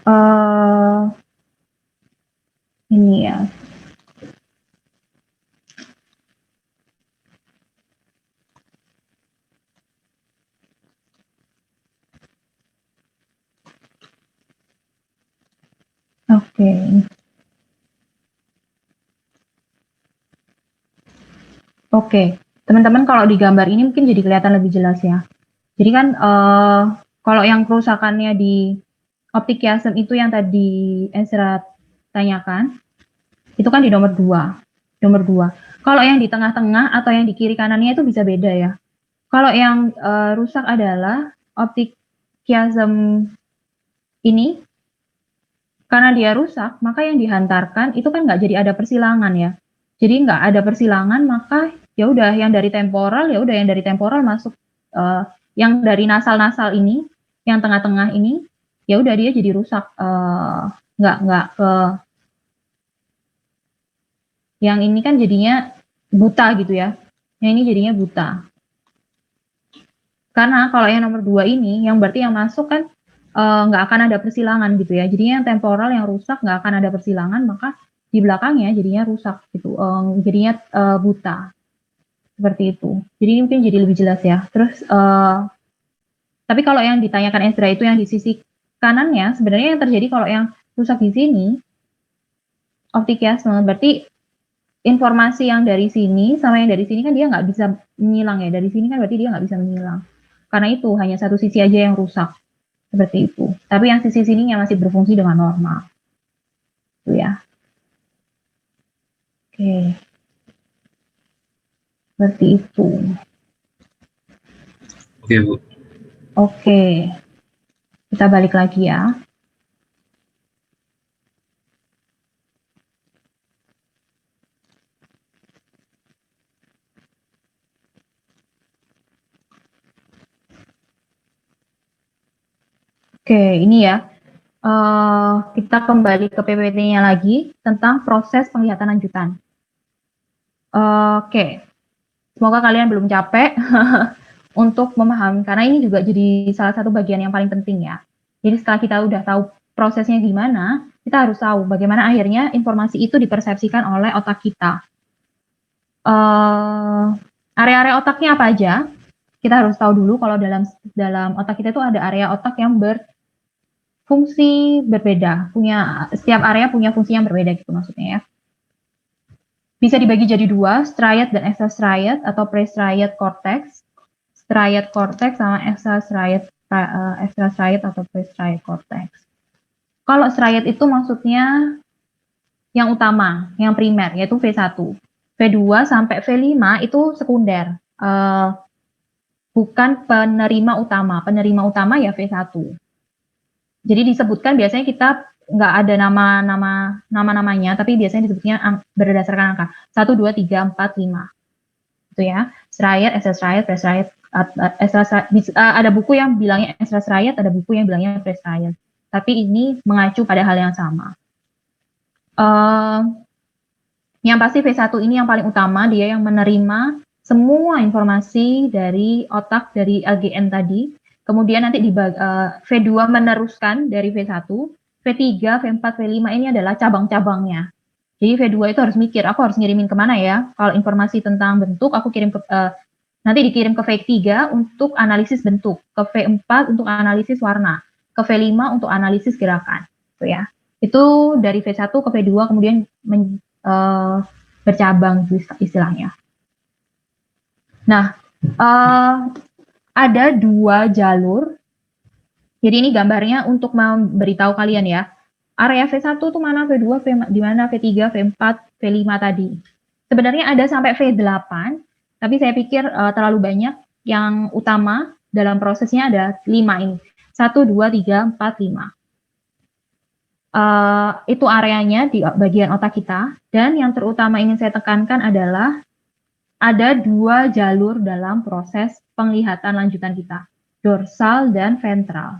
ini ya. Oke, teman-teman kalau di gambar ini mungkin jadi kelihatan lebih jelas ya. Jadi kan kalau yang kerusakannya di optik chiasm itu yang tadi Ezra tanyakan, itu kan di nomor 2. Kalau yang di tengah-tengah atau yang di kiri kanannya itu bisa beda ya. Kalau yang rusak adalah optik chiasm ini, karena dia rusak, maka yang dihantarkan itu kan nggak jadi ada persilangan ya. Jadi nggak ada persilangan, maka ya udah yang dari temporal masuk Yang dari nasal ini, yang tengah-tengah ini, ya udah dia jadi rusak, nggak ke yang ini kan jadinya buta gitu ya. Yang ini jadinya buta. Karena kalau yang nomor 2 ini, yang berarti yang masuk kan nggak akan ada persilangan gitu ya. Jadinya yang temporal yang rusak nggak akan ada persilangan, maka di belakangnya jadinya rusak gitu, jadinya buta. Seperti itu. Jadi mungkin jadi lebih jelas ya. Terus, tapi kalau yang ditanyakan Ezra itu yang di sisi kanannya, sebenarnya yang terjadi kalau yang rusak di sini, optik kiasme, berarti informasi yang dari sini sama yang dari sini kan dia nggak bisa menyilang ya. Dari sini kan berarti dia nggak bisa menyilang. Karena itu hanya satu sisi aja yang rusak. Seperti itu. Tapi yang sisi sininya masih berfungsi dengan normal. Itu ya. Oke. Seperti itu. Oke, Bu. Oke. Kita balik lagi ya. Oke, ini ya. Kita kembali ke PPT-nya lagi tentang proses penglihatan lanjutan. Oke. Semoga kalian belum capek untuk memahami, karena ini juga jadi salah satu bagian yang paling penting ya. Jadi setelah kita udah tahu prosesnya gimana, kita harus tahu bagaimana akhirnya informasi itu dipersepsikan oleh otak kita. Area-area otaknya apa aja? Kita harus tahu dulu kalau dalam otak kita itu ada area otak yang berfungsi berbeda, setiap area punya fungsi yang berbeda gitu maksudnya ya. Bisa dibagi jadi dua, striate dan extrastriate atau pre-striate cortex. Striate cortex sama extrastriate atau pre-striate cortex. Kalau striate itu maksudnya yang utama, yang primer, yaitu V1. V2 sampai V5 itu sekunder. Bukan penerima utama. Penerima utama ya V1. Jadi disebutkan biasanya kita nggak ada nama-namanya, tapi biasanya disebutnya berdasarkan angka 1, 2, 3, 4, 5. Itu ya. Striate, extrastriate, pre-striate. Ada buku yang bilangnya extrastriate, ada buku yang bilangnya pre-striate. Tapi ini mengacu pada hal yang sama. Yang pasti V1 ini yang paling utama, dia yang menerima semua informasi dari otak dari LGN tadi. Kemudian nanti V2 meneruskan dari V1, V3, V4, V5 ini adalah cabang-cabangnya. Jadi V2 itu harus mikir, aku harus ngirimin kemana ya? Kalau informasi tentang bentuk, aku kirim nanti dikirim ke V3 untuk analisis bentuk, ke V4 untuk analisis warna, ke V5 untuk analisis gerakan. Itu ya. Itu dari V1 ke V2 kemudian bercabang istilahnya. Nah, ada 2 jalur. Jadi ini gambarnya untuk memberitahu kalian ya. Area V1 itu mana, V2, di mana V3, V4, V5 tadi. Sebenarnya ada sampai V8, tapi saya pikir terlalu banyak. Yang utama dalam prosesnya ada 5 ini. 1, 2, 3, 4, 5. Itu areanya di bagian otak kita. Dan yang terutama ingin saya tekankan adalah ada 2 jalur dalam proses penglihatan lanjutan kita. Dorsal dan ventral.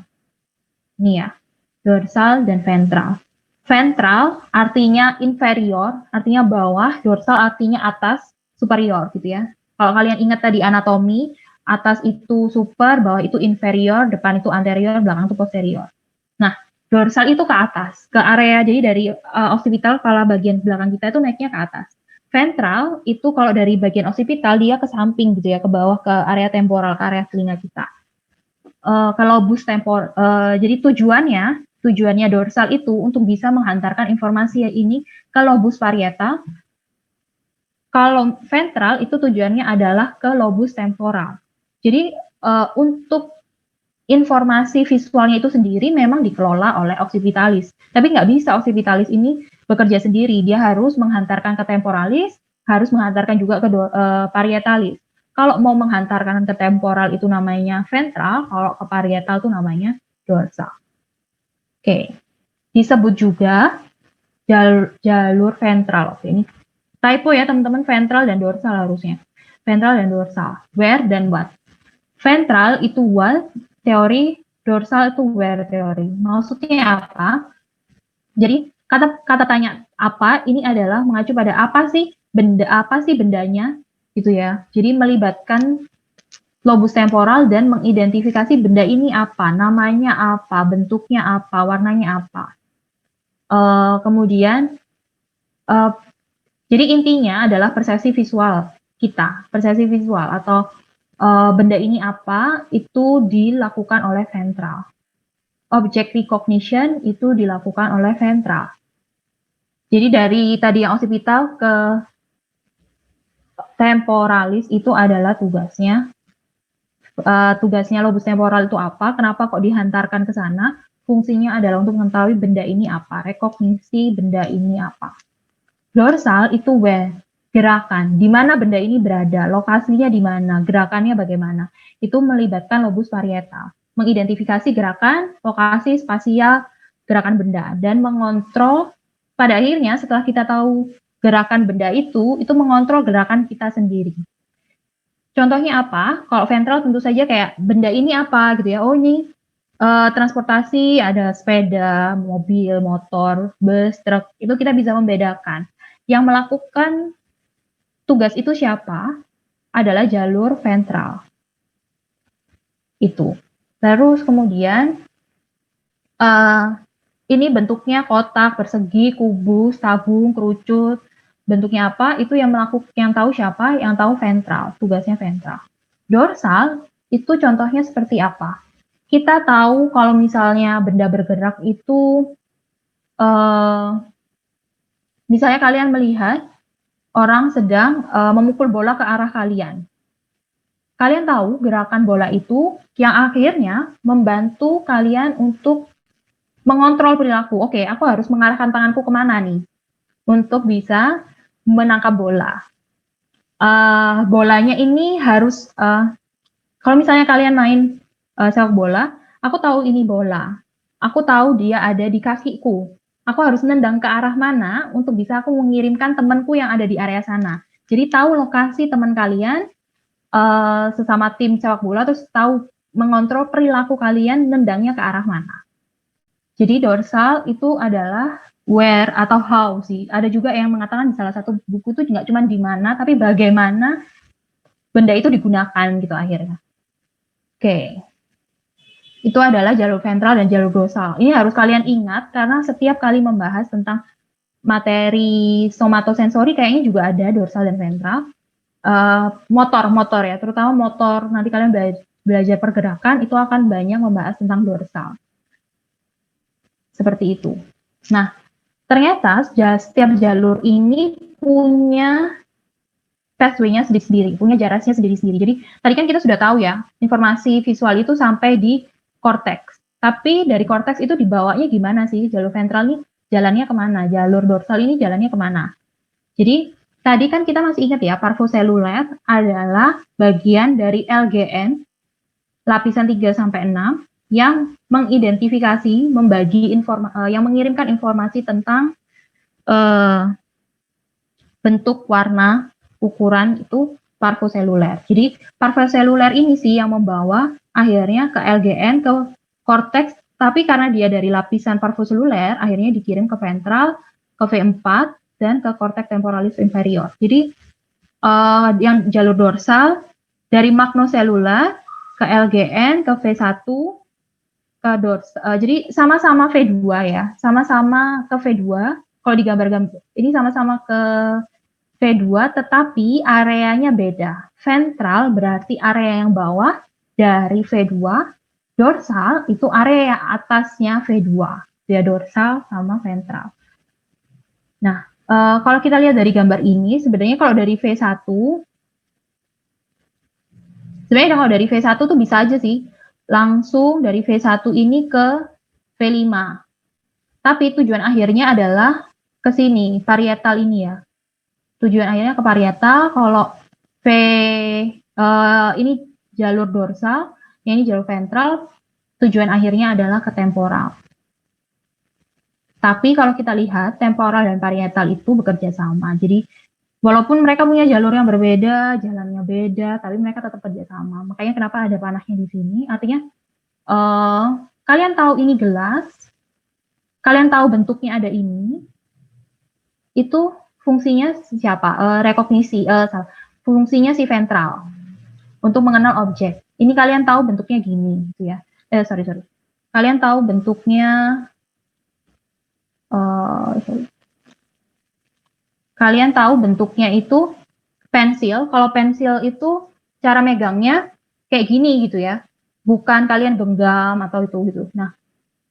Ini ya, dorsal dan ventral. Ventral artinya inferior, artinya bawah, dorsal artinya atas, superior gitu ya. Kalau kalian ingat tadi anatomi, atas itu super, bawah itu inferior, depan itu anterior, belakang itu posterior. Nah, dorsal itu ke atas, ke area, jadi dari occipital kepala bagian belakang kita itu naiknya ke atas. Ventral itu kalau dari bagian occipital dia ke samping gitu ya, ke bawah ke area temporal, ke area telinga kita. Ke lobus temporal. Jadi tujuannya dorsal itu untuk bisa menghantarkan informasi ini ke lobus parietal. Kalau ventral itu tujuannya adalah ke lobus temporal. Jadi untuk informasi visualnya itu sendiri memang dikelola oleh occipitalis. Tapi nggak bisa occipitalis ini bekerja sendiri. Dia harus menghantarkan ke temporalis, harus menghantarkan juga ke parietalis. Kalau mau menghantarkan ke temporal itu namanya ventral, kalau ke parietal itu namanya dorsal. Oke. Disebut juga jalur ventral. Oke, ini typo ya teman-teman, ventral dan dorsal harusnya. Ventral dan dorsal. Where dan what. Ventral itu what teori, dorsal itu where teori. Maksudnya apa? Jadi kata tanya apa ini adalah mengacu pada apa sih bendanya gitu ya. Jadi melibatkan lobus temporal dan mengidentifikasi benda ini apa, namanya apa, bentuknya apa, warnanya apa. Kemudian jadi intinya adalah persepsi visual kita, persepsi visual atau benda ini apa itu dilakukan oleh ventral. Object recognition itu dilakukan oleh ventral. Jadi dari tadi yang occipital ke temporalis itu adalah tugasnya. Tugasnya lobus temporal itu apa? Kenapa kok dihantarkan ke sana? Fungsinya adalah untuk mengetahui benda ini apa, rekognisi benda ini apa. Dorsal itu where, gerakan, di mana benda ini berada, lokasinya di mana, gerakannya bagaimana. Itu melibatkan lobus parietal, mengidentifikasi gerakan, lokasi, spasial, gerakan benda, dan mengontrol. Pada akhirnya setelah kita tahu gerakan benda itu mengontrol gerakan kita sendiri. Contohnya apa? Kalau ventral tentu saja kayak benda ini apa gitu ya. Oh ini transportasi, ada sepeda, mobil, motor, bus, truk. Itu kita bisa membedakan. Yang melakukan tugas itu siapa? Adalah jalur ventral. Itu. Terus kemudian ini bentuknya kotak, persegi, kubus, tabung, kerucut. Bentuknya apa? Itu yang tahu siapa? Yang tahu ventral, tugasnya ventral. Dorsal itu contohnya seperti apa? Kita tahu kalau misalnya benda bergerak itu, misalnya kalian melihat orang sedang memukul bola ke arah kalian. Kalian tahu gerakan bola itu yang akhirnya membantu kalian untuk mengontrol perilaku. Oke, aku harus mengarahkan tanganku kemana nih untuk bisa menangkap bola. Bolanya ini harus, kalau misalnya kalian main sepak bola, aku tahu ini bola. Aku tahu dia ada di kakiku. Aku harus nendang ke arah mana untuk bisa aku mengirimkan temanku yang ada di area sana. Jadi tahu lokasi teman kalian sesama tim sepak bola, terus tahu mengontrol perilaku kalian nendangnya ke arah mana. Jadi dorsal itu adalah where atau how sih. Ada juga yang mengatakan di salah satu buku itu nggak cuma di mana, tapi bagaimana benda itu digunakan gitu akhirnya. Oke. Itu adalah jalur ventral dan jalur dorsal. Ini harus kalian ingat karena setiap kali membahas tentang materi somatosensori kayaknya juga ada dorsal dan ventral. Motor ya, terutama motor. Nanti kalian belajar pergerakan itu akan banyak membahas tentang dorsal. Seperti itu. Nah, ternyata setiap jalur ini punya pathway-nya sendiri-sendiri, punya jaraknya sendiri-sendiri. Jadi tadi kan kita sudah tahu ya, informasi visual itu sampai di korteks. Tapi dari korteks itu dibawanya gimana sih? Jalur ventral ini jalannya kemana? Jalur dorsal ini jalannya kemana? Jadi tadi kan kita masih ingat ya, parvoseluler adalah bagian dari LGN, lapisan 3-6, yang mengidentifikasi, yang mengirimkan informasi tentang bentuk, warna, ukuran itu parvoseluler. Jadi parvoseluler ini sih yang membawa akhirnya ke LGN, ke korteks, tapi karena dia dari lapisan parvoseluler, akhirnya dikirim ke ventral, ke V4, dan ke korteks temporalis inferior. Jadi yang jalur dorsal dari magnoselular ke LGN, ke V1, ke jadi sama-sama V2 ya, sama-sama ke V2. Kalau digambar-gambar, ini sama-sama ke V2, tetapi areanya beda. Ventral berarti area yang bawah dari V2, dorsal itu area yang atasnya V2. Dia dorsal sama ventral. Nah, kalau kita lihat dari gambar ini, sebenarnya kalau dari V1, sebenarnya kalau dari V1 tuh bisa aja sih, langsung dari V1 ini ke V5. Tapi tujuan akhirnya adalah ke sini, parietal ini ya. Tujuan akhirnya ke parietal, kalau ini jalur dorsal, ini jalur ventral, tujuan akhirnya adalah ke temporal. Tapi kalau kita lihat, temporal dan parietal itu bekerja sama. Jadi Walaupun mereka punya jalur yang berbeda, jalannya beda, tapi mereka tetap kerja sama. Makanya kenapa ada panahnya di sini, artinya kalian tahu ini gelas, kalian tahu bentuknya ada ini, itu fungsinya siapa? Rekognisi, fungsinya si ventral untuk mengenal objek. Ini kalian tahu bentuknya gini, gitu ya. Sorry. Kalian tahu bentuknya, kalian tahu bentuknya itu pensil. Kalau pensil itu cara megangnya kayak gini gitu ya, bukan kalian genggam atau itu gitu. Nah,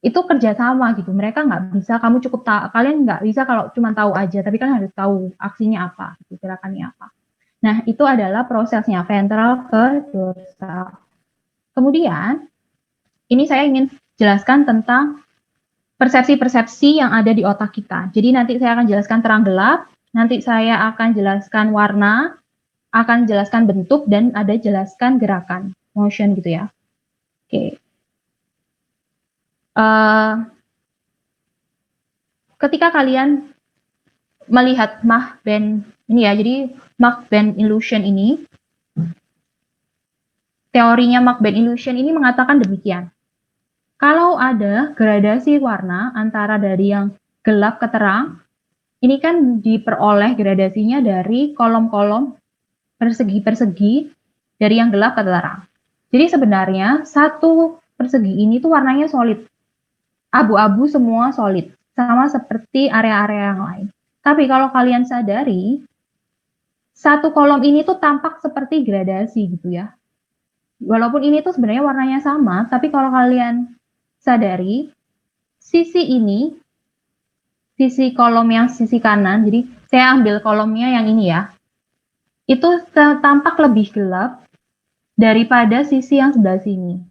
itu kerjasama gitu. Mereka nggak bisa, kalian nggak bisa kalau cuma tahu aja, tapi kan harus tahu aksinya apa, gitu, gerakannya apa. Nah, itu adalah prosesnya ventral ke dorsal. Kemudian, ini saya ingin jelaskan tentang persepsi-persepsi yang ada di otak kita. Jadi nanti saya akan jelaskan terang gelap, nanti saya akan jelaskan warna, akan jelaskan bentuk, dan ada jelaskan gerakan, motion gitu ya. Oke. Ketika kalian melihat Mach-Band ini ya, jadi Mach-Band illusion ini, teorinya Mach-Band illusion ini mengatakan demikian. Kalau ada gradasi warna antara dari yang gelap ke terang, ini kan diperoleh gradasinya dari kolom-kolom persegi-persegi dari yang gelap ke terang. Jadi sebenarnya satu persegi ini tuh warnanya solid. Abu-abu semua solid, sama seperti area-area yang lain. Tapi kalau kalian sadari, satu kolom ini tuh tampak seperti gradasi gitu ya. Walaupun ini tuh sebenarnya warnanya sama, tapi kalau kalian sadari, sisi ini, sisi kolom yang sisi kanan, jadi saya ambil kolomnya yang ini ya, itu tampak lebih gelap daripada sisi yang sebelah sini.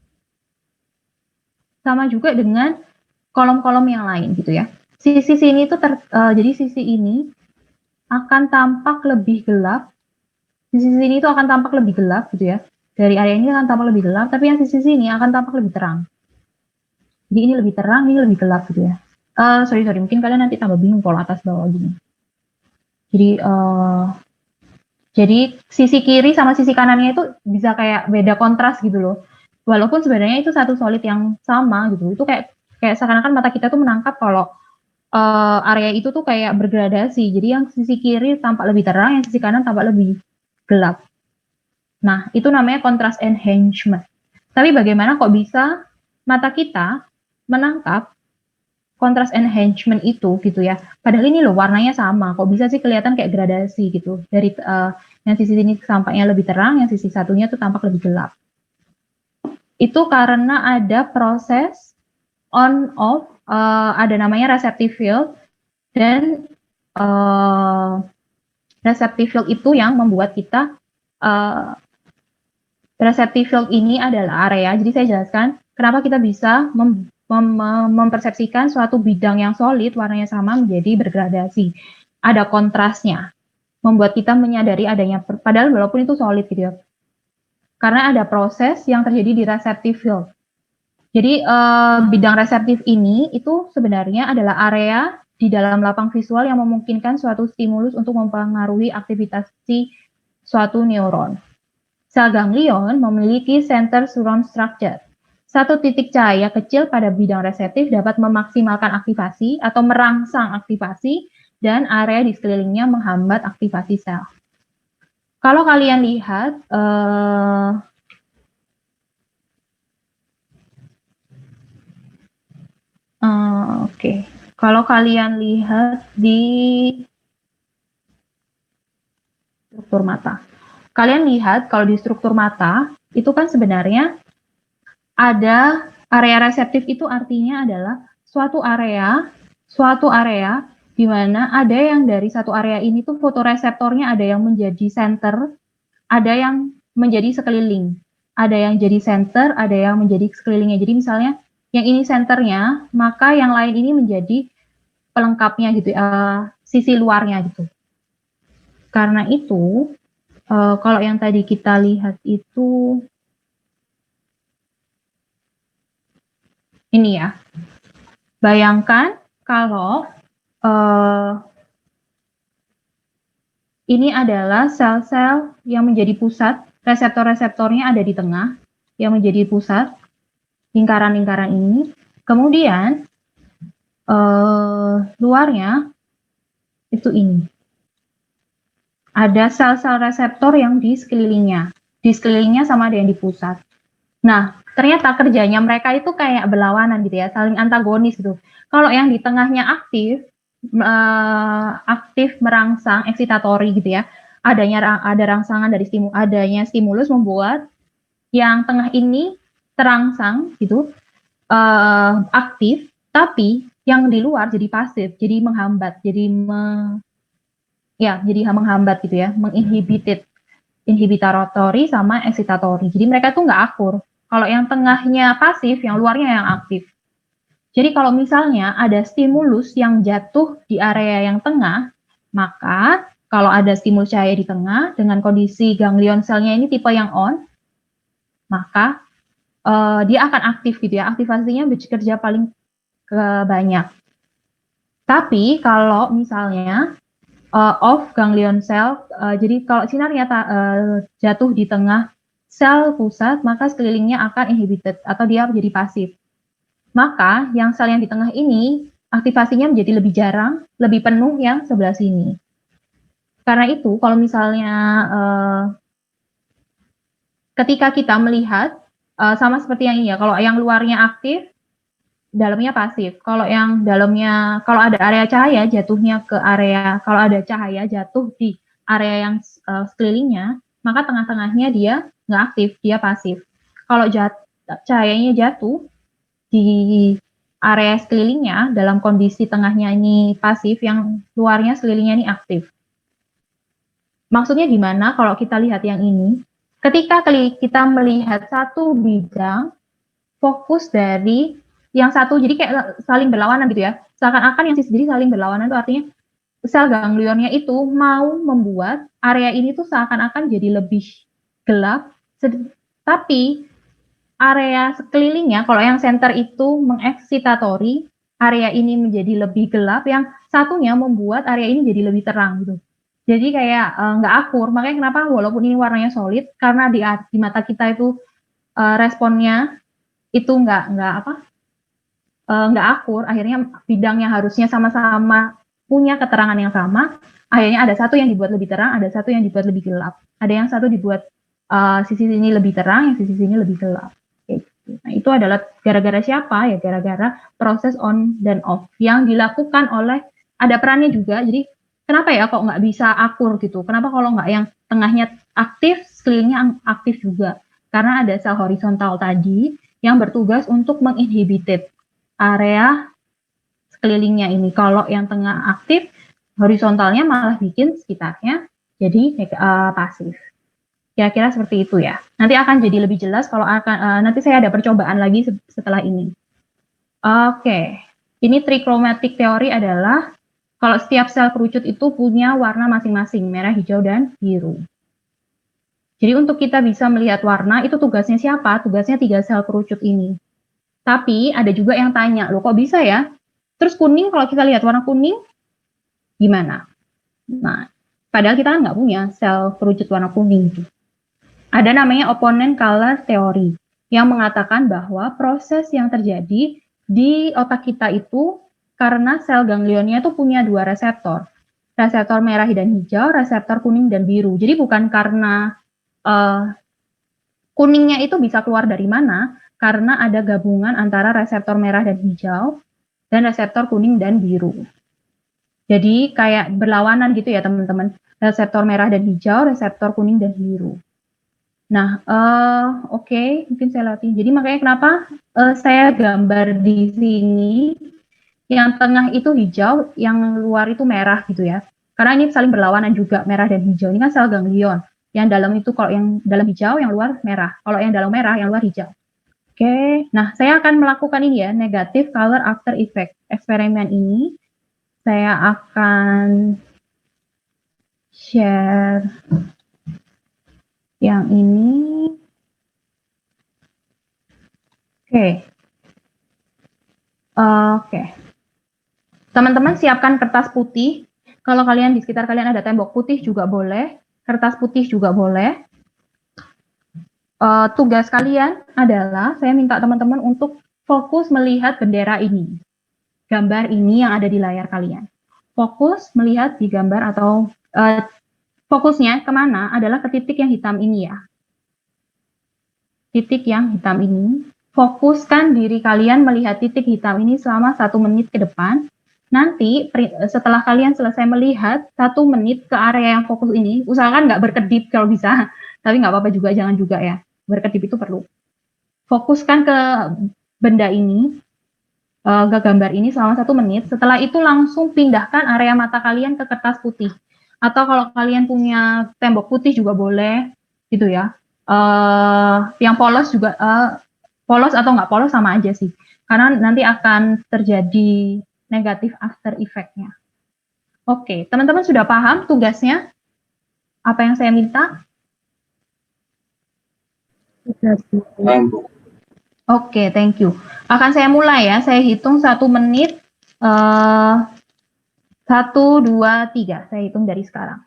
Sama juga dengan kolom-kolom yang lain gitu ya. Sisi sini tuh jadi sisi ini akan tampak lebih gelap, sisi sini itu akan tampak lebih gelap gitu ya. Dari area ini akan tampak lebih gelap, tapi yang sisi sini akan tampak lebih terang. Jadi ini lebih terang, ini lebih gelap gitu ya. Sorry, mungkin kalian nanti tambah bingung kalau atas bawah gini. Jadi sisi kiri sama sisi kanannya itu bisa kayak beda kontras gitu loh. Walaupun sebenarnya itu satu solid yang sama gitu. Itu kayak seakan-akan mata kita tuh menangkap kalau area itu tuh kayak bergradasi. Jadi yang sisi kiri tampak lebih terang, yang sisi kanan tampak lebih gelap. Nah, itu namanya contrast enhancement. Tapi bagaimana kok bisa mata kita menangkap contrast enhancement itu gitu ya. Padahal ini loh warnanya sama. Kok bisa sih kelihatan kayak gradasi gitu. Dari yang sisi ini tampaknya lebih terang, yang sisi satunya tuh tampak lebih gelap. Itu karena ada proses on off, ada namanya receptive field, dan receptive field itu yang membuat kita receptive field ini adalah area. Jadi saya jelaskan kenapa kita bisa mempersepsikan suatu bidang yang solid warnanya sama menjadi bergradasi. Ada kontrasnya, membuat kita menyadari adanya, padahal walaupun itu solid gitu ya. Karena ada proses yang terjadi di receptive field. Jadi bidang reseptif ini itu sebenarnya adalah area di dalam lapang visual yang memungkinkan suatu stimulus untuk mempengaruhi aktivitas suatu neuron. Sel ganglion memiliki center surround structure. Satu titik cahaya kecil pada bidang reseptif dapat memaksimalkan aktivasi atau merangsang aktivasi dan area di sekelilingnya menghambat aktivasi sel. Kalau kalian lihat, Oke. Kalau kalian lihat di struktur mata, kalian lihat kalau di struktur mata itu kan sebenarnya ada area reseptif, itu artinya adalah suatu area di mana ada yang dari satu area ini tuh fotoreseptornya ada yang menjadi center, ada yang menjadi sekeliling, ada yang jadi center, ada yang menjadi sekelilingnya. Jadi misalnya yang ini senternya, maka yang lain ini menjadi pelengkapnya gitu, sisi luarnya gitu. Karena itu, kalau yang tadi kita lihat itu, ini ya, bayangkan kalau ini adalah sel-sel yang menjadi pusat, reseptor-reseptornya ada di tengah, yang menjadi pusat, lingkaran-lingkaran ini. Kemudian, luarnya, itu ini. Ada sel-sel reseptor yang di sekelilingnya. Di sekelilingnya sama ada yang di pusat. Nah, ternyata kerjanya mereka itu kayak berlawanan gitu ya, saling antagonis gitu. Kalau yang di tengahnya aktif merangsang eksitatori gitu ya, ada rangsangan dari adanya stimulus membuat yang tengah ini terangsang gitu, aktif, tapi yang di luar jadi pasif, jadi menghambat, jadi menghambat gitu ya, inhibitory sama eksitatori. Jadi mereka tuh nggak akur. Kalau yang tengahnya pasif, yang luarnya yang aktif. Jadi kalau misalnya ada stimulus yang jatuh di area yang tengah, maka kalau ada stimulus cahaya di tengah dengan kondisi ganglion selnya ini tipe yang on, maka dia akan aktif gitu ya, aktivasinya bekerja paling banyak. Tapi kalau misalnya off ganglion cell, jadi kalau sinarnya jatuh di tengah sel pusat, maka sekelilingnya akan inhibited atau dia menjadi pasif. Maka yang sel yang di tengah ini aktivasinya menjadi lebih jarang, lebih penuh yang sebelah sini. Karena itu kalau misalnya ketika kita melihat sama seperti yang ini ya, kalau yang luarnya aktif, dalamnya pasif. Kalau yang dalamnya, kalau ada area cahaya jatuhnya ke area, kalau ada cahaya jatuh di area yang sekelilingnya, maka tengah-tengahnya dia nggak aktif, dia pasif. Kalau cahayanya jatuh di area sekelilingnya dalam kondisi tengahnya ini pasif, yang luarnya sekelilingnya ini aktif. Maksudnya gimana kalau kita lihat yang ini? Ketika kita melihat satu bidang, fokus dari yang satu, jadi kayak saling berlawanan gitu ya. Seakan-akan yang sisi saling berlawanan itu artinya sel ganglionnya itu mau membuat area ini tuh seakan-akan jadi lebih gelap, tapi area sekelilingnya, kalau yang center itu mengeksitatori, area ini menjadi lebih gelap, yang satunya membuat area ini jadi lebih terang gitu. Jadi kayak nggak akur, makanya kenapa walaupun ini warnanya solid, karena di mata kita itu responnya itu nggak akur, akhirnya bidang yang harusnya sama-sama punya keterangan yang sama, akhirnya ada satu yang dibuat lebih terang, ada satu yang dibuat lebih gelap, ada yang satu dibuat sisi sini lebih terang, yang sisi sini lebih gelap. Nah, itu adalah gara-gara siapa? Ya gara-gara proses on dan off yang dilakukan oleh, ada perannya juga. Jadi kenapa ya kok nggak bisa akur gitu? Kenapa kalau nggak yang tengahnya aktif, sekelilingnya aktif juga? Karena ada sel horizontal tadi yang bertugas untuk menginhibited area sekelilingnya ini. Kalau yang tengah aktif, horizontalnya malah bikin sekitarnya jadi pasif. Kira-kira seperti itu ya. Nanti akan jadi lebih jelas kalau nanti saya ada percobaan lagi setelah ini. Oke. Ini trichromatic teori adalah kalau setiap sel kerucut itu punya warna masing-masing, merah, hijau, dan biru. Jadi untuk kita bisa melihat warna, itu tugasnya siapa? Tugasnya 3 sel kerucut ini. Tapi ada juga yang tanya, loh kok bisa ya? Terus kuning, kalau kita lihat warna kuning, gimana? Nah, padahal kita kan nggak punya sel kerucut warna kuning. Ada namanya opponent color theory yang mengatakan bahwa proses yang terjadi di otak kita itu karena sel ganglionnya itu punya 2 reseptor. Reseptor merah dan hijau, reseptor kuning dan biru. Jadi bukan karena kuningnya itu bisa keluar dari mana, karena ada gabungan antara reseptor merah dan hijau dan reseptor kuning dan biru. Jadi kayak berlawanan gitu ya teman-teman. Reseptor merah dan hijau, reseptor kuning dan biru. Nah, oke, mungkin saya latih. Jadi makanya kenapa saya gambar di sini, yang tengah itu hijau, yang luar itu merah gitu ya. Karena ini saling berlawanan juga, merah dan hijau. Ini kan sel ganglion. Yang dalam itu, kalau yang dalam hijau, yang luar merah. Kalau yang dalam merah, yang luar hijau. Oke, nah saya akan melakukan ini ya, negative color after effect. Eksperimen ini, saya akan share yang ini. Oke. Teman-teman siapkan kertas putih Kalau kalian di sekitar kalian ada tembok putih juga boleh, kertas putih juga boleh. Tugas kalian adalah, saya minta teman-teman untuk fokus melihat bendera ini, gambar ini yang ada di layar kalian. Fokus melihat di gambar atau fokusnya kemana adalah ke titik yang hitam ini ya. Titik yang hitam ini. Fokuskan diri kalian melihat titik hitam ini selama 1 menit ke depan. Nanti setelah kalian selesai melihat 1 menit ke area yang fokus ini, usahakan nggak berkedip kalau bisa, tapi nggak apa-apa juga, jangan juga ya. Berkedip itu perlu. Fokuskan ke benda ini, ke gambar ini selama 1 menit. Setelah itu langsung pindahkan area mata kalian ke kertas putih. Atau kalau kalian punya tembok putih juga boleh, gitu ya. Yang polos juga, polos atau nggak polos sama aja sih. Karena nanti akan terjadi negatif after effect-nya. Oke, teman-teman sudah paham tugasnya? Apa yang saya minta? Oke, thank you. Akan saya mulai ya, saya hitung 1 menit, 1, 2, 3, saya hitung dari sekarang.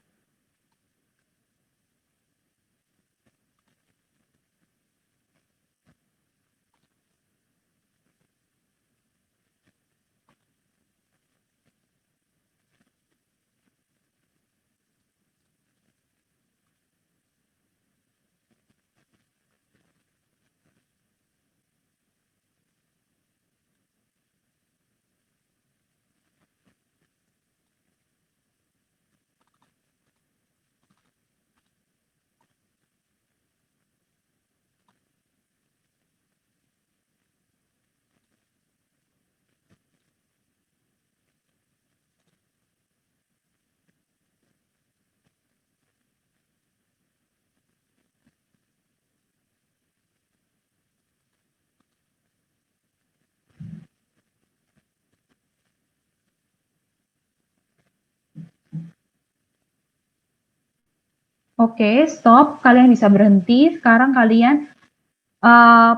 Oke, stop. Kalian bisa berhenti. Sekarang kalian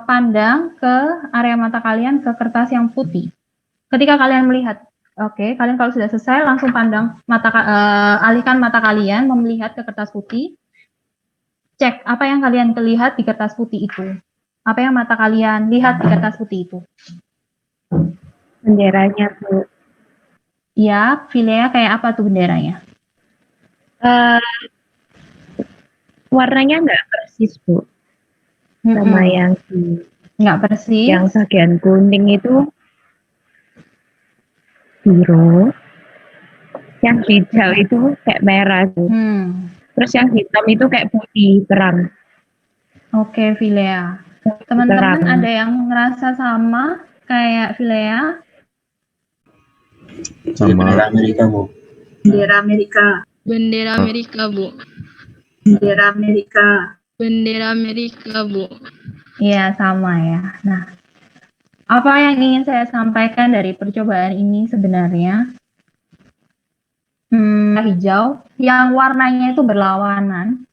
pandang ke area mata kalian ke kertas yang putih. Ketika kalian melihat, kalian kalau sudah selesai langsung pandang alihkan mata kalian melihat ke kertas putih. Cek apa yang kalian lihat di kertas putih itu. Apa yang mata kalian lihat di kertas putih itu? Benderanya, Bu. Ya, Vilea kayak apa tuh benderanya? Warnanya nggak persis, Bu. Sama yang di nggak persis. Yang bagian kuning itu biru. Yang hijau itu kayak merah. Terus yang hitam itu kayak putih terang. Oke, Vilea. Teman-teman ada yang ngerasa sama kayak Vilea? Sama. Bendera Amerika, Bu. Bendera Amerika. Bendera Amerika, Bu. Bendera Amerika. Bendera Amerika, Bu. Iya, sama ya. Nah, apa yang ingin saya sampaikan dari percobaan ini sebenarnya? Hijau, yang warnanya itu berlawanan.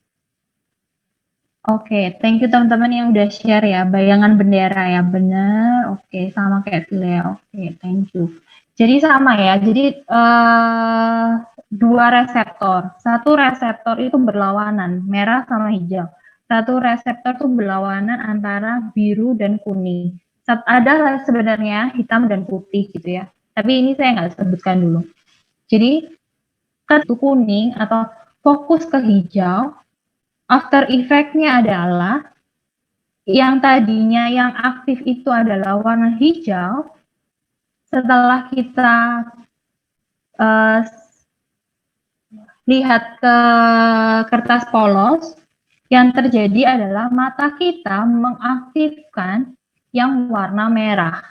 Oke, thank you teman-teman yang udah share ya, bayangan bendera ya, bener. Oke, sama kayak Vilea. Oke, thank you. Jadi sama ya, jadi 2 reseptor. 1 reseptor itu berlawanan, merah sama hijau. 1 reseptor itu berlawanan antara biru dan kuning. Ada sebenarnya hitam dan putih gitu ya, tapi ini saya nggak sebutkan dulu. Jadi, ke kuning atau fokus ke hijau, after effect-nya adalah yang tadinya yang aktif itu adalah warna hijau, setelah kita lihat ke kertas polos, yang terjadi adalah mata kita mengaktifkan yang warna merah.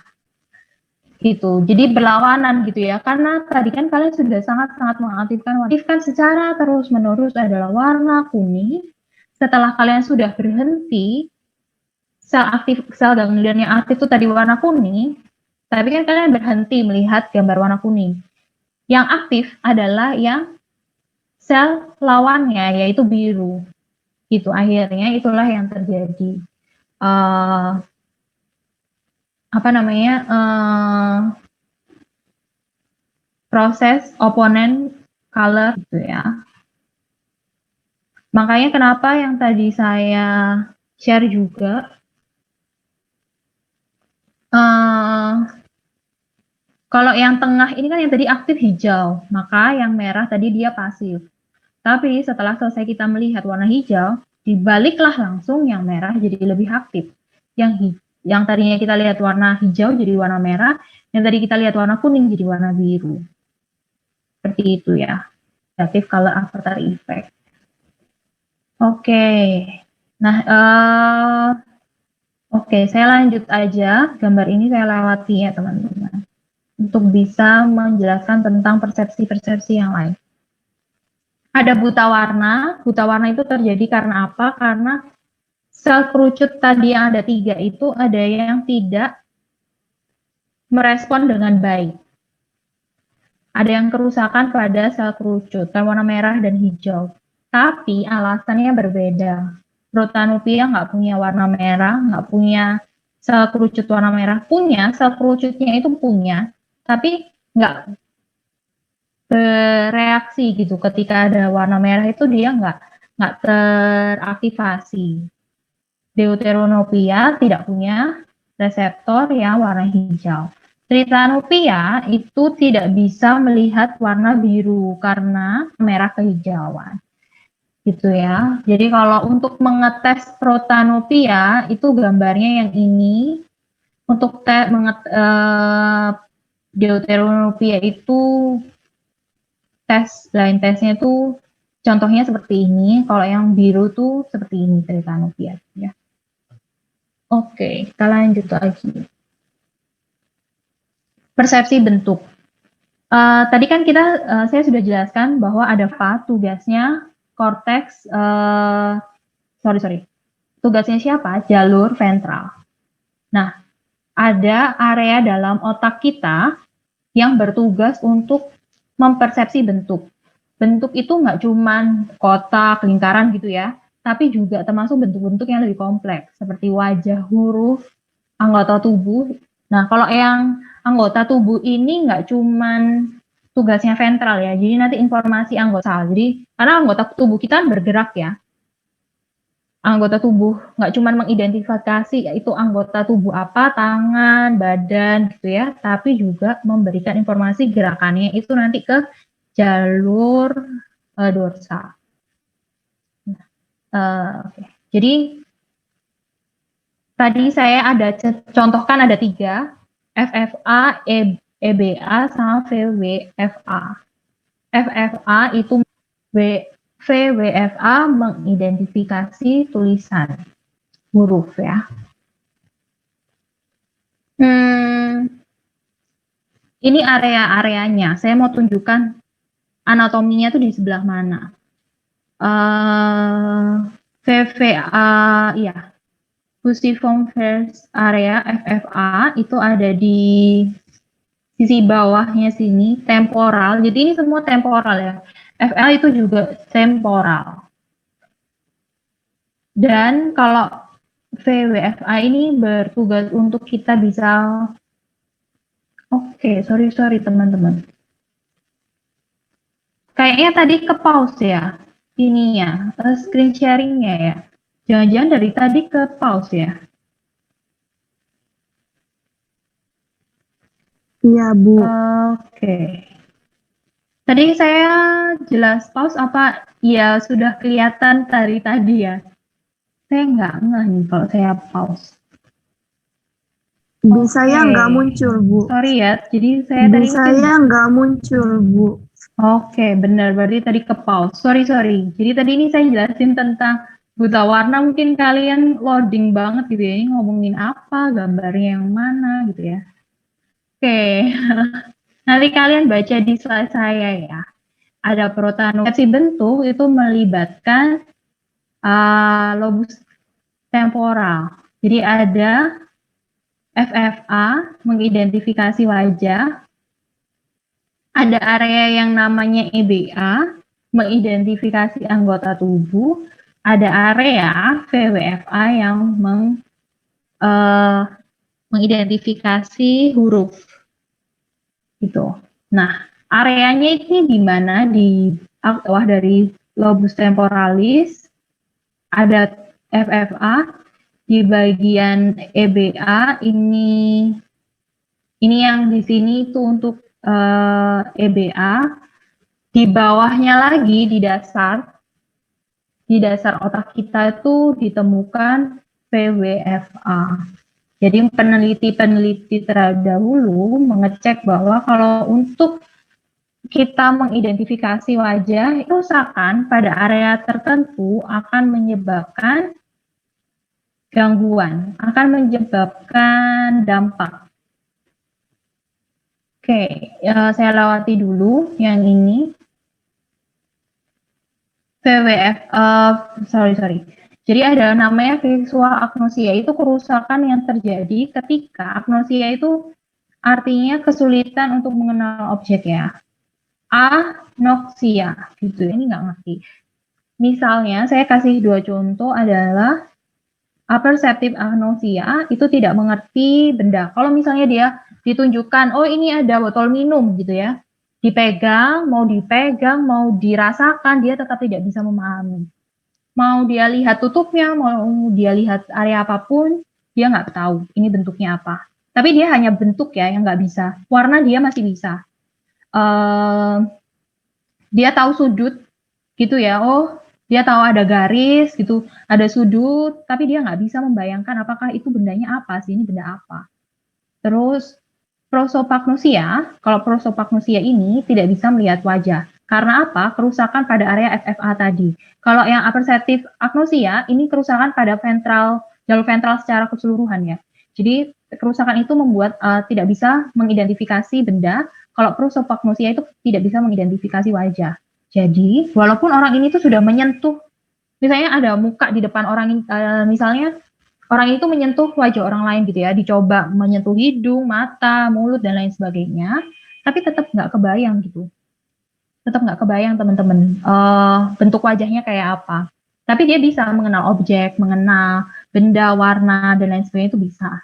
Gitu. Jadi berlawanan gitu ya. Karena tadi kan kalian sudah sangat-sangat mengaktifkan secara terus-menerus adalah warna kuning. Setelah kalian sudah berhenti, sel ganglion yang aktif itu tadi warna kuning, tapi kan kalian berhenti melihat gambar warna kuning. Yang aktif adalah yang sel lawannya, yaitu biru. Gitu, akhirnya itulah yang terjadi. Proses oponen color gitu ya. Makanya kenapa yang tadi saya share juga, kalau yang tengah ini kan yang tadi aktif hijau, maka yang merah tadi dia pasif. Tapi setelah selesai kita melihat warna hijau, dibaliklah langsung yang merah jadi lebih aktif. Yang tadinya kita lihat warna hijau jadi warna merah, yang tadi kita lihat warna kuning jadi warna biru. Seperti itu ya, negative color avatar effect. Oke, nah oke, saya lanjut aja. Gambar ini saya lewati ya teman-teman, untuk bisa menjelaskan tentang persepsi-persepsi yang lain. Ada buta warna itu terjadi karena apa? Karena sel kerucut tadi yang ada 3 itu ada yang tidak merespon dengan baik. Ada yang kerusakan pada sel kerucut, warna merah dan hijau. Tapi alasannya berbeda. Protanopia nggak punya warna merah, nggak punya sel kerucut warna merah. Punya, sel kerucutnya itu punya, tapi nggak bereaksi gitu. Ketika ada warna merah itu dia nggak teraktivasi. Deuteranopia tidak punya reseptor yang warna hijau. Tritanopia itu tidak bisa melihat warna biru karena merah kehijauan. Gitu ya. Jadi kalau untuk mengetes protanopia itu gambarnya yang ini. Untuk deuteranopia itu line tesnya itu contohnya seperti ini. Kalau yang biru tuh seperti ini tritanopia ya. Oke, kita lanjut lagi. Persepsi bentuk. Tadi kan saya sudah jelaskan bahwa ada tugasnya korteks, tugasnya siapa? Jalur ventral. Nah, ada area dalam otak kita yang bertugas untuk mempersepsi bentuk. Bentuk itu nggak cuma kotak, lingkaran gitu ya, tapi juga termasuk bentuk-bentuk yang lebih kompleks, seperti wajah, huruf, anggota tubuh. Nah, kalau yang anggota tubuh ini nggak cuma tugasnya ventral ya, jadi nanti informasi anggota. Jadi karena anggota tubuh kita bergerak ya, anggota tubuh nggak cuma mengidentifikasi yaitu anggota tubuh apa, tangan, badan gitu ya, tapi juga memberikan informasi gerakannya itu nanti ke jalur dorsal. Okay. Jadi tadi saya contohkan ada 3, FFA, EBA, sama VWFA. FFA itu VWFA mengidentifikasi tulisan huruf ya. Ini area-areanya. Saya mau tunjukkan anatominya tuh di sebelah mana. VVA, ya. Fusiform First Area FFA itu ada di sisi bawahnya sini, temporal. Jadi ini semua temporal ya. FA itu juga temporal. Dan kalau VWFA ini bertugas untuk kita bisa sorry teman-teman. Kayaknya tadi ke pause ya. Ininya, screen sharingnya ya. Jangan-jangan dari tadi ke pause ya? Iya, Bu. Oke. Tadi saya jelas pause apa? Ya, sudah kelihatan dari tadi ya. Saya nggak ngeh nih kalau saya pause. Di saya nggak muncul, Bu. Sorry ya, jadi saya tadi nggak muncul, Bu. Oke, benar. Berarti tadi ke pause. Sorry. Jadi tadi ini saya jelasin tentang buta warna, mungkin kalian loading banget gitu ya, ini ngomongin apa, gambarnya yang mana gitu ya. Oke, nanti kalian baca di slide saya ya. Ada protanopia bentuk itu melibatkan lobus temporal. Jadi ada FFA mengidentifikasi wajah, ada area yang namanya EBA mengidentifikasi anggota tubuh, ada area VWFA yang mengidentifikasi huruf gitu. Nah, Areanya ini di mana? Di bawah dari lobus temporalis, ada FFA, di bagian EBA ini yang di sini itu untuk EBA, di bawahnya lagi di dasar otak kita itu ditemukan PWFA. Jadi peneliti terdahulu mengecek bahwa kalau untuk kita mengidentifikasi wajah, kerusakan pada area tertentu akan menyebabkan gangguan, akan menyebabkan dampak. Oke, saya lewati dulu yang ini. Sorry. Jadi ada namanya visual agnosia, itu kerusakan yang terjadi ketika agnosia itu artinya kesulitan untuk mengenal objek ya. Anoksia, gitu. Ini nggak ngerti. Misalnya, saya kasih 2 contoh adalah aperceptive agnosia, itu tidak mengerti benda. Kalau misalnya dia ditunjukkan, oh ini ada botol minum gitu ya, dipegang, mau dirasakan, dia tetap tidak bisa memahami. Mau dia lihat tutupnya, mau dia lihat area apapun, dia nggak tahu ini bentuknya apa. Tapi dia hanya bentuk ya yang nggak bisa. Warna dia masih bisa. Dia tahu sudut gitu ya. Oh, dia tahu ada garis gitu, ada sudut, tapi dia nggak bisa membayangkan apakah itu bendanya apa sih, ini benda apa. Terus prosopagnosia, kalau prosopagnosia ini tidak bisa melihat wajah. Karena apa? Kerusakan pada area FFA tadi. Kalau yang aperceptive agnosia, ini kerusakan pada jalur ventral secara keseluruhan ya. Jadi kerusakan itu membuat tidak bisa mengidentifikasi benda. Kalau prosopagnosia itu tidak bisa mengidentifikasi wajah. Jadi walaupun orang ini tuh sudah menyentuh, misalnya ada muka di depan orang ini, misalnya orang itu menyentuh wajah orang lain gitu ya, dicoba menyentuh hidung, mata, mulut dan lain sebagainya, tapi tetap nggak kebayang gitu. Tetap nggak kebayang teman-teman bentuk wajahnya kayak apa. Tapi dia bisa mengenal objek, mengenal benda, warna, dan lain sebagainya, itu bisa.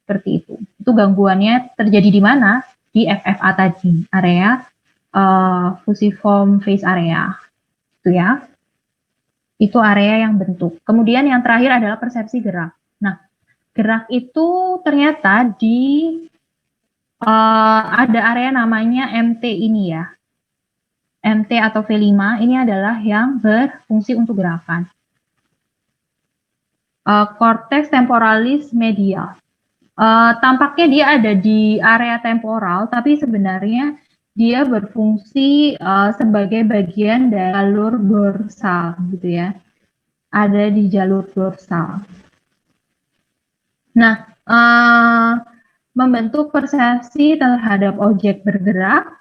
Seperti itu. Itu gangguannya terjadi di mana? Di FFA tadi, area fusiform face area. Itu ya. Itu area yang bentuk. Kemudian yang terakhir adalah persepsi gerak. Nah, gerak itu ternyata ada area namanya MT ini ya. MT atau V5 ini adalah yang berfungsi untuk gerakan. Cortex temporalis medial. Tampaknya dia ada di area temporal, tapi sebenarnya dia berfungsi sebagai bagian dari jalur dorsal, gitu ya. Ada di jalur dorsal. Nah, membentuk persepsi terhadap objek bergerak.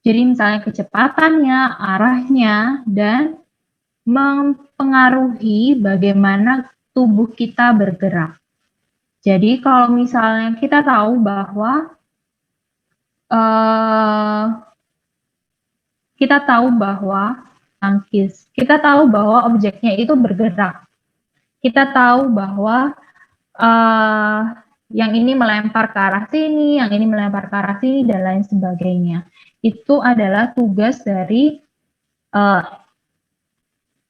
Jadi misalnya kecepatannya, arahnya, dan mempengaruhi bagaimana tubuh kita bergerak. Jadi kalau misalnya kita tahu bahwa tangkis, kita tahu bahwa objeknya itu bergerak. Kita tahu bahwa yang ini melempar ke arah sini, yang ini melempar ke arah sini, dan lain sebagainya. Itu adalah tugas dari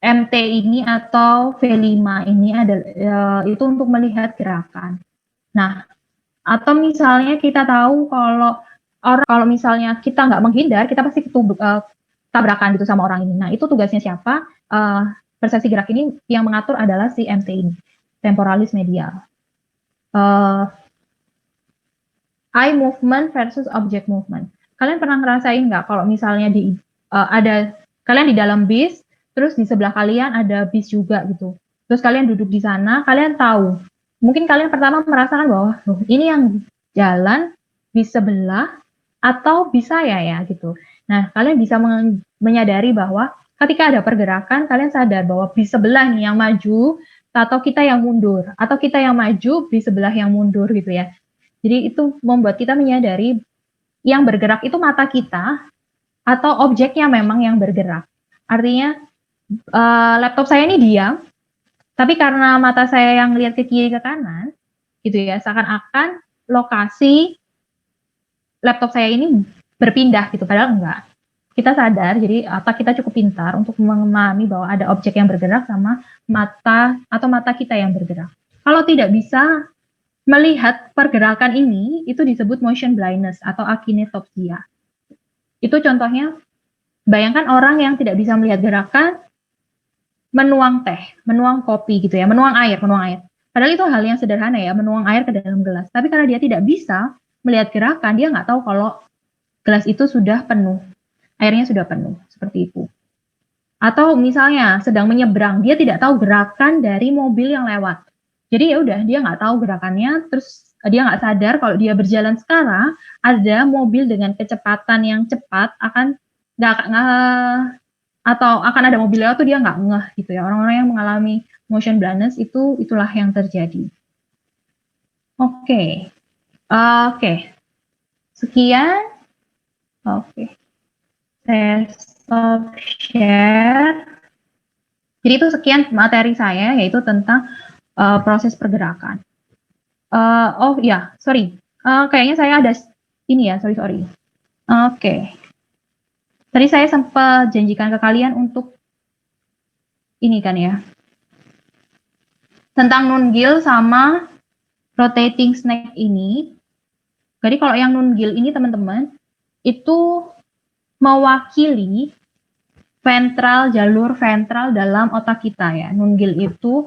MT ini atau V5 ini adalah itu untuk melihat gerakan. Nah, atau misalnya kita tahu kalau misalnya kita nggak menghindar, kita pasti tabrakan gitu sama orang ini. Nah, itu tugasnya siapa? Persepsi gerak ini yang mengatur adalah si MT ini, temporalis medial. Eye movement versus object movement. Kalian pernah ngerasain nggak kalau misalnya kalian di dalam bis, terus di sebelah kalian ada bis juga gitu. Terus kalian duduk di sana, kalian tahu. Mungkin kalian pertama merasakan bahwa ini yang jalan bis sebelah atau bis saya ya gitu. Nah, kalian bisa menyadari bahwa ketika ada pergerakan, kalian sadar bahwa bis sebelah nih yang maju atau kita yang mundur, atau kita yang maju bis sebelah yang mundur gitu ya. Jadi itu membuat kita menyadari yang bergerak itu mata kita atau objeknya memang yang bergerak. Artinya laptop saya ini diam, tapi karena mata saya yang lihat ke kiri ke kanan, gitu ya, seakan-akan lokasi laptop saya ini berpindah gitu, padahal enggak. Kita sadar, jadi otak kita cukup pintar untuk memahami bahwa ada objek yang bergerak sama mata atau mata kita yang bergerak. Kalau tidak bisa melihat pergerakan ini, itu disebut motion blindness atau akinetopsia. Itu contohnya, bayangkan orang yang tidak bisa melihat gerakan, menuang teh, menuang kopi gitu ya, menuang air. Padahal itu hal yang sederhana ya, menuang air ke dalam gelas. Tapi karena dia tidak bisa melihat gerakan, dia nggak tahu kalau gelas itu sudah penuh. Airnya sudah penuh, seperti itu. Atau misalnya sedang menyeberang, dia tidak tahu gerakan dari mobil yang lewat. Jadi ya udah, dia nggak tahu gerakannya, terus dia nggak sadar kalau dia berjalan sekarang, ada mobil dengan kecepatan yang cepat akan atau akan ada mobil lewat tuh dia nggak ngeh gitu ya. Orang-orang yang mengalami motion blindness itulah yang terjadi. Oke. Sekian. Oke. Saya stop share. Jadi itu sekian materi saya, yaitu tentang proses pergerakan. Kayaknya saya ada ini ya, sorry. Oke. Tadi saya sempat janjikan ke kalian untuk ini kan ya, tentang nunggil sama rotating snake ini. Jadi kalau yang nunggil ini teman-teman, itu mewakili jalur ventral dalam otak kita ya. Nunggil itu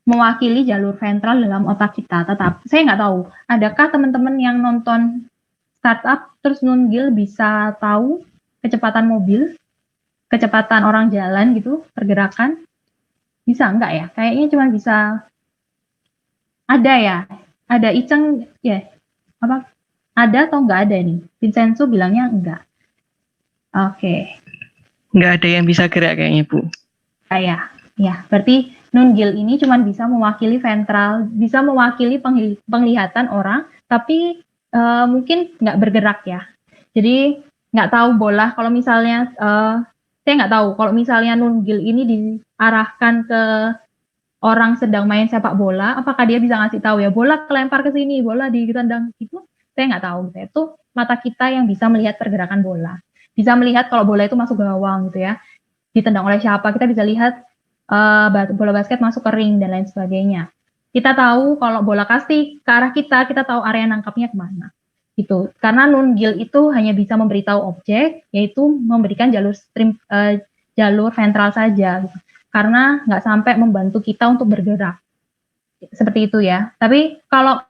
mewakili jalur ventral dalam otak kita. Tetapi saya nggak tahu, adakah teman-teman yang nonton startup terus nunggil bisa tahu kecepatan mobil, kecepatan orang jalan gitu, pergerakan? Bisa nggak ya? Kayaknya cuma bisa ada ya. Ada Iceng ya. Apa? Ada atau nggak ada nih? Vincenzo bilangnya enggak. Oke. Nggak ada yang bisa gerak kayaknya, Bu. Ya, berarti nunggil ini cuma bisa mewakili ventral, bisa mewakili penglihatan orang, tapi mungkin nggak bergerak ya. Jadi nggak tahu bola, kalau misalnya, saya nggak tahu, kalau misalnya nunggil ini diarahkan ke orang sedang main sepak bola, apakah dia bisa ngasih tahu ya, bola kelempar ke sini, bola ditendang gitu? Saya nggak tahu gitu ya. Itu mata kita yang bisa melihat pergerakan bola. Bisa melihat kalau bola itu masuk gawang gitu ya. Ditendang oleh siapa, kita bisa lihat bola basket masuk ke ring dan lain sebagainya. Kita tahu kalau bola kasih ke arah kita tahu area nangkapnya kemana. Gitu. Karena nunggil itu hanya bisa memberitahu objek, yaitu memberikan jalur ventral saja. Gitu. Karena nggak sampai membantu kita untuk bergerak. Seperti itu ya. Tapi kalau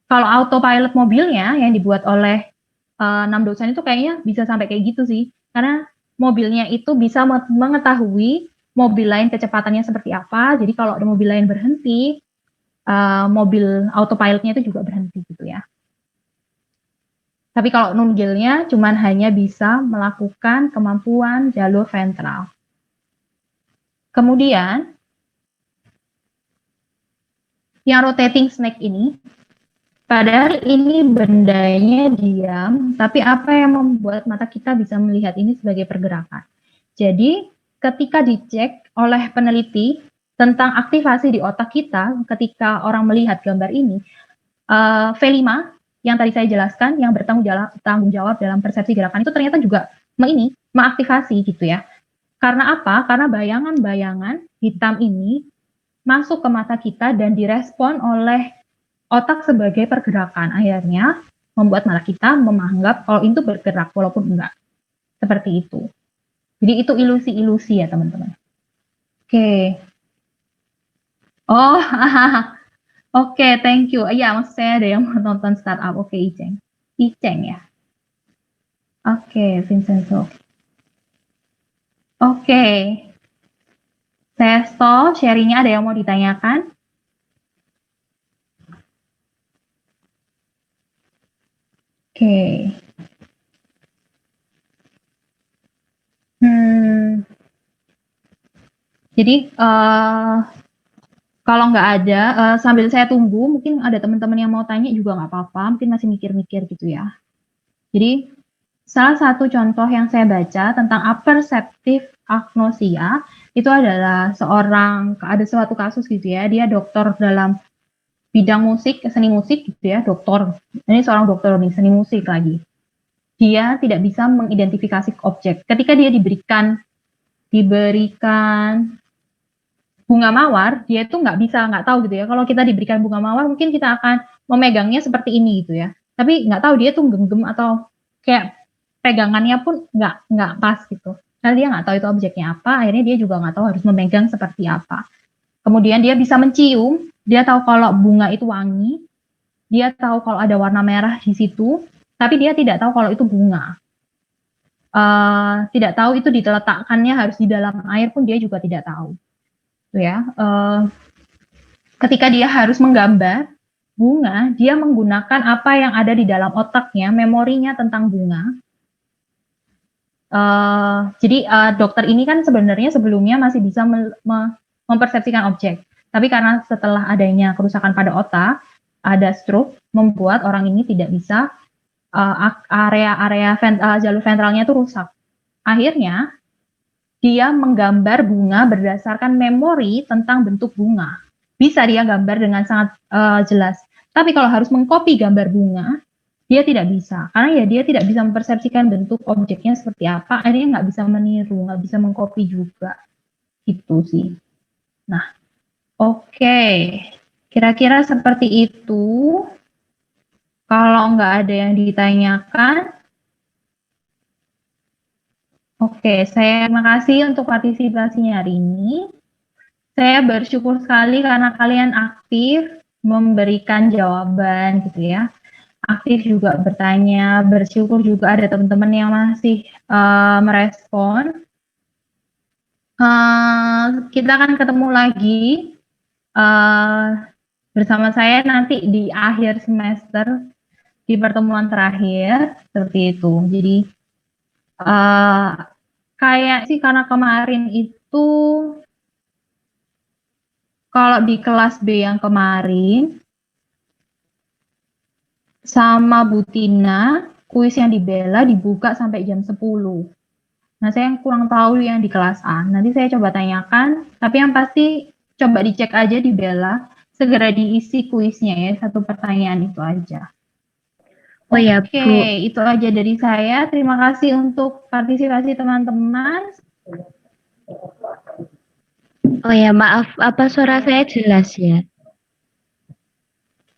autopilot mobilnya yang dibuat oleh 6 dosen itu kayaknya bisa sampai kayak gitu sih. Karena mobilnya itu bisa mengetahui mobil lain kecepatannya seperti apa. Jadi kalau ada mobil lain berhenti, mobil autopilotnya itu juga berhenti gitu ya. Tapi kalau nunggilnya cuman hanya bisa melakukan kemampuan jalur ventral. Kemudian, yang rotating snake ini, padahal ini bendanya diam, tapi apa yang membuat mata kita bisa melihat ini sebagai pergerakan? Jadi, ketika dicek oleh peneliti tentang aktivasi di otak kita ketika orang melihat gambar ini, V5 yang tadi saya jelaskan, yang bertanggung jawab dalam persepsi gerakan itu ternyata juga mengaktifasi gitu ya. Karena apa? Karena bayangan-bayangan hitam ini masuk ke mata kita dan direspon oleh otak sebagai pergerakan. Akhirnya membuat mata kita menganggap kalau itu bergerak walaupun enggak. Seperti itu. Jadi itu ilusi-ilusi ya teman-teman. Oke. Oh, oke, thank you. Iya, maksud saya ada yang mau nonton startup. Oke, Iceng ya. Oke, Vincenzo. Oke. Saya stop sharingnya. Ada yang mau ditanyakan? Oke. Jadi kalau nggak ada, sambil saya tunggu, mungkin ada teman-teman yang mau tanya juga nggak apa-apa, mungkin masih mikir-mikir gitu ya. Jadi salah satu contoh yang saya baca tentang apperceptive agnosia itu adalah ada suatu kasus gitu ya, dia dokter dalam bidang musik, seni musik gitu ya, dokter. Ini seorang dokter nih, seni musik lagi. Dia tidak bisa mengidentifikasi objek. Ketika dia diberikan bunga mawar, dia itu nggak tahu gitu ya. Kalau kita diberikan bunga mawar, mungkin kita akan memegangnya seperti ini gitu ya. Tapi nggak tahu dia tuh genggam atau kayak pegangannya pun nggak pas gitu. Karena dia nggak tahu itu objeknya apa, akhirnya dia juga nggak tahu harus memegang seperti apa. Kemudian dia bisa mencium, dia tahu kalau bunga itu wangi, dia tahu kalau ada warna merah di situ, tapi dia tidak tahu kalau itu bunga. Tidak tahu itu diletakkannya harus di dalam air pun dia juga tidak tahu. Ya, ketika dia harus menggambar bunga, dia menggunakan apa yang ada di dalam otaknya, memorinya tentang bunga. Jadi dokter ini kan sebenarnya sebelumnya masih bisa mempersepsikan objek, tapi karena setelah adanya kerusakan pada otak, ada stroke, membuat orang ini tidak bisa area jalur ventralnya itu rusak. Akhirnya dia menggambar bunga berdasarkan memori tentang bentuk bunga. Bisa dia gambar dengan sangat jelas. Tapi kalau harus mengcopy gambar bunga, dia tidak bisa. Karena ya dia tidak bisa mempersepsikan bentuk objeknya seperti apa, akhirnya nggak bisa meniru, nggak bisa mengcopy juga. Itu sih. Nah, oke. Kira-kira seperti itu. Kalau nggak ada yang ditanyakan, oke, saya terima kasih untuk partisipasinya hari ini. Saya bersyukur sekali karena kalian aktif memberikan jawaban gitu ya. Aktif juga bertanya, bersyukur juga ada teman-teman yang masih merespon. Kita akan ketemu lagi bersama saya nanti di akhir semester di pertemuan terakhir seperti itu. Jadi kayak sih karena kemarin itu kalau di kelas B yang kemarin sama Bu Tina, kuis yang di Bella dibuka sampai jam 10. Nah, saya yang kurang tahu yang di kelas A. Nanti saya coba tanyakan, tapi yang pasti coba dicek aja di Bella, segera diisi kuisnya ya, satu pertanyaan itu aja. Oh ya, Oke, Bu. itu aja dari saya. Terima kasih untuk partisipasi teman-teman. Oh ya, maaf, apa suara saya jelas ya?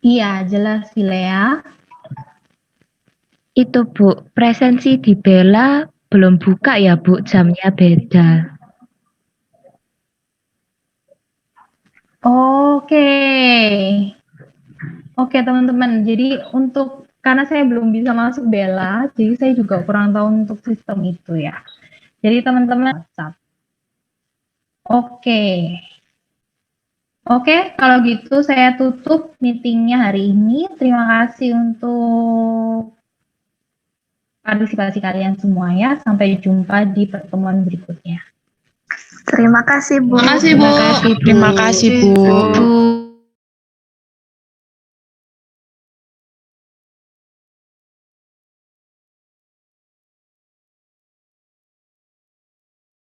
Iya, jelas Vilea. Itu Bu, presensi di Bella belum buka ya Bu, jamnya beda. Oke teman-teman, jadi karena saya belum bisa masuk Bella, jadi saya juga kurang tahu untuk sistem itu ya. Jadi teman-teman WhatsApp. Oke, kalau gitu saya tutup meetingnya hari ini. Terima kasih untuk partisipasi kalian semua ya. Sampai jumpa di pertemuan berikutnya. Terima kasih, Bu. Terima kasih, Bu. Terima kasih, Bu.